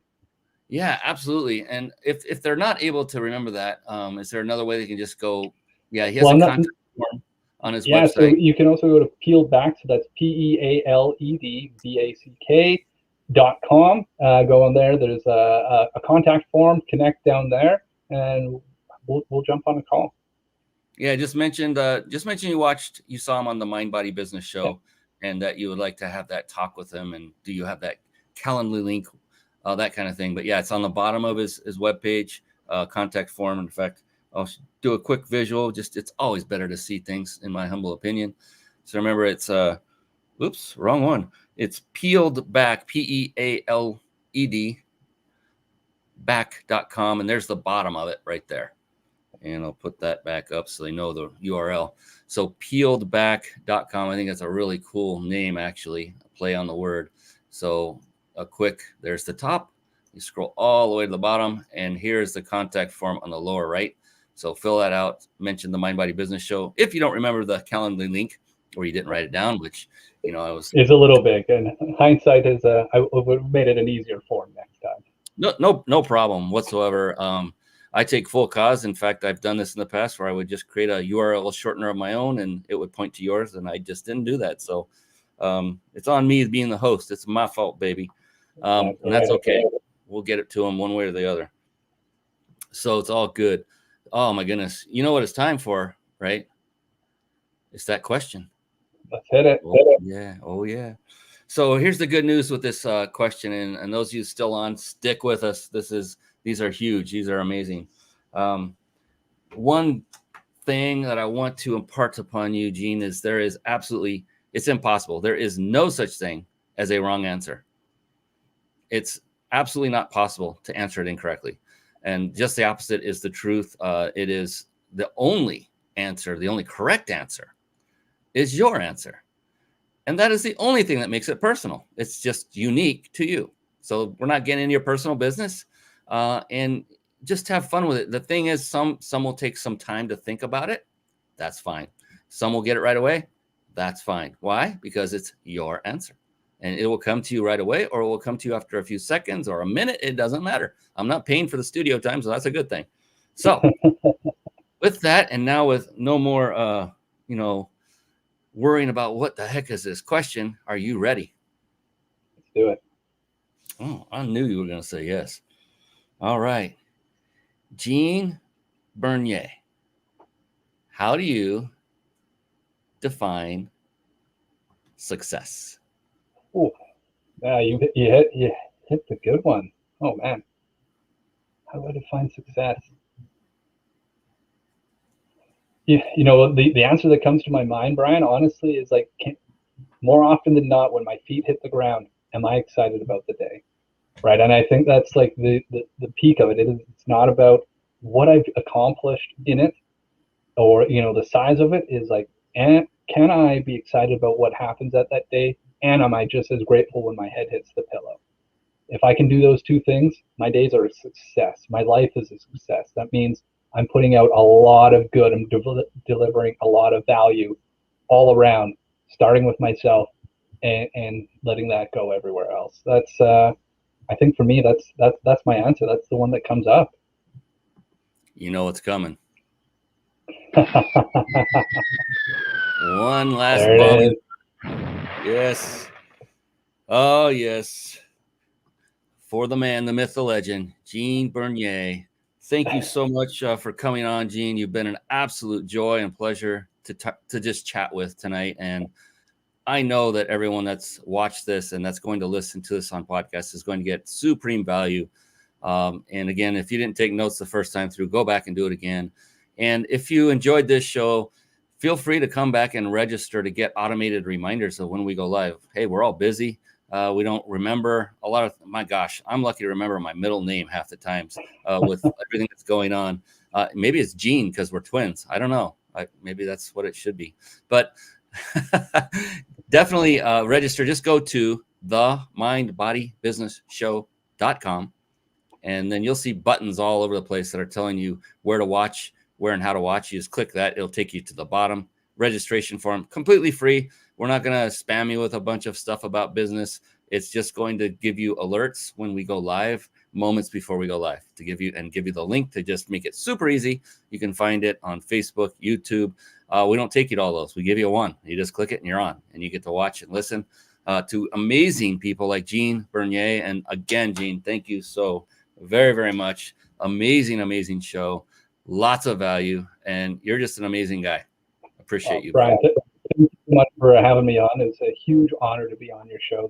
Yeah, absolutely. And if they're not able to remember that, is there another way they can just go? Yeah, he has a contact form on his website. So you can also go to Peeled Back. So that's PEALEDBACK.com. Go on there. There's a contact form. Connect down there, and we'll jump on a call. Yeah, just mentioned you saw him on the Mind Body Business Show, and that you would like to have that talk with him. And do you have that Calendly link? That kind of thing. But yeah, it's on the bottom of his webpage, contact form. In fact, I'll do a quick visual. It's always better to see things, in my humble opinion. So remember, it's oops, wrong one. It's Peeled Back, PEALED back.com, and there's the bottom of it right there. And I'll put that back up so they know the URL. So peeledback.com. I think that's a really cool name, actually, a play on the word. So there's the top. You scroll all the way to the bottom, and here's the contact form on the lower right. So fill that out. Mention the Mind Body Business Show. If you don't remember the Calendly link, or you didn't write it down, which it's a little big, and hindsight is I would have made it an easier form next time. No problem whatsoever. I take full cause. In fact, I've done this in the past where I would just create a URL shortener of my own, and it would point to yours, and I just didn't do that. So it's on me being the host. It's my fault, baby. And that's okay. We'll get it to them one way or the other. So it's all good. Oh my goodness. You know what it's time for, right? It's that question. Let's hit it. Yeah. Oh yeah. So here's the good news with this question. And those of you still on, stick with us. These are huge. These are amazing. One thing that I want to impart upon you, Gene, is it's impossible. There is no such thing as a wrong answer. It's absolutely not possible to answer it incorrectly. And just the opposite is the truth. It is the only answer, the only correct answer is your answer. And that is the only thing that makes it personal. It's just unique to you. So we're not getting into your personal business, and just have fun with it. The thing is, some will take some time to think about it. That's fine. Some will get it right away. That's fine. Why? Because it's your answer. And it will come to you right away, or it will come to you after a few seconds or a minute. It doesn't matter. I'm not paying for the studio time, so that's a good thing. So with that, and now with no more, worrying about what the heck is this question, are you ready? Let's do it. Oh, I knew you were going to say yes. All right. Jean Bernier, how do you define success? Oh, yeah, you hit the good one. Oh man, how do I define success? The answer that comes to my mind, Brian, honestly, is like, more often than not, when my feet hit the ground, am I excited about the day, right? And I think that's like the peak of it. It's not about what I've accomplished in it, or the size of it. Is like, and can I be excited about what happens at that day? And am I just as grateful when my head hits the pillow? If I can do those two things, my days are a success. My life is a success. That means I'm putting out a lot of good. I'm delivering a lot of value all around, starting with myself and letting that go everywhere else. That's I think for me, that's my answer. That's the one that comes up. You know what's coming. One last bomb. Yes. Oh, yes. For the man, the myth, the legend, Jean Bernier. Thank you so much for coming on, Jean. You've been an absolute joy and pleasure to just chat with tonight. And I know that everyone that's watched this and that's going to listen to this on podcast is going to get supreme value. And again, if you didn't take notes the first time through, go back and do it again. And if you enjoyed this show, feel free to come back and register to get automated reminders of when we go live. Hey, we're all busy. We don't remember a lot of, my gosh, I'm lucky to remember my middle name half the times with everything that's going on. Maybe it's Jean because we're twins. I don't know. Maybe that's what it should be. But definitely register. Just go to themindbodybusinessshow.com, and then you'll see buttons all over the place that are telling you where to watch, where and how to watch. You just click that. It'll take you to the bottom. Registration form, completely free. We're not going to spam you with a bunch of stuff about business. It's just going to give you alerts when we go live, moments before we go live, to give you the link to just make it super easy. You can find it on Facebook, YouTube. We don't take you to all those. We give you one. You just click it and you're on, and you get to watch and listen to amazing people like Jean Bernier. And again, Jean, thank you so very, very much. Amazing, amazing show. Lots of value, and you're just an amazing guy. Appreciate you, Brian. Thank you so much for having me on. It's a huge honor to be on your show.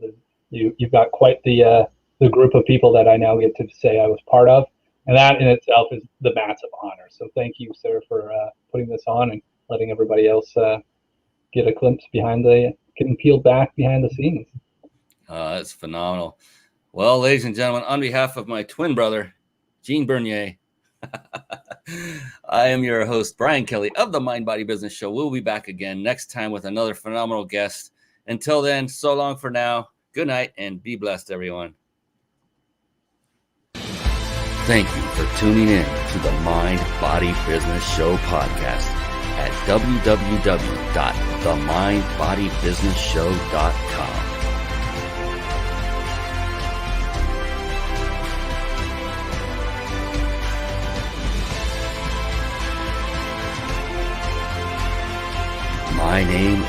You've got quite the group of people that I now get to say I was part of, and that in itself is the massive honor. So thank you, sir, for putting this on and letting everybody else get a glimpse getting peeled back behind the scenes. That's phenomenal. Well, ladies and gentlemen, on behalf of my twin brother, Jean Bernier, I am your host, Brian Kelly of the Mind Body Business Show. We'll be back again next time with another phenomenal guest. Until then, so long for now. Good night and be blessed, everyone. Thank you for tuning in to the Mind Body Business Show podcast at www.themindbodybusinessshow.com. My name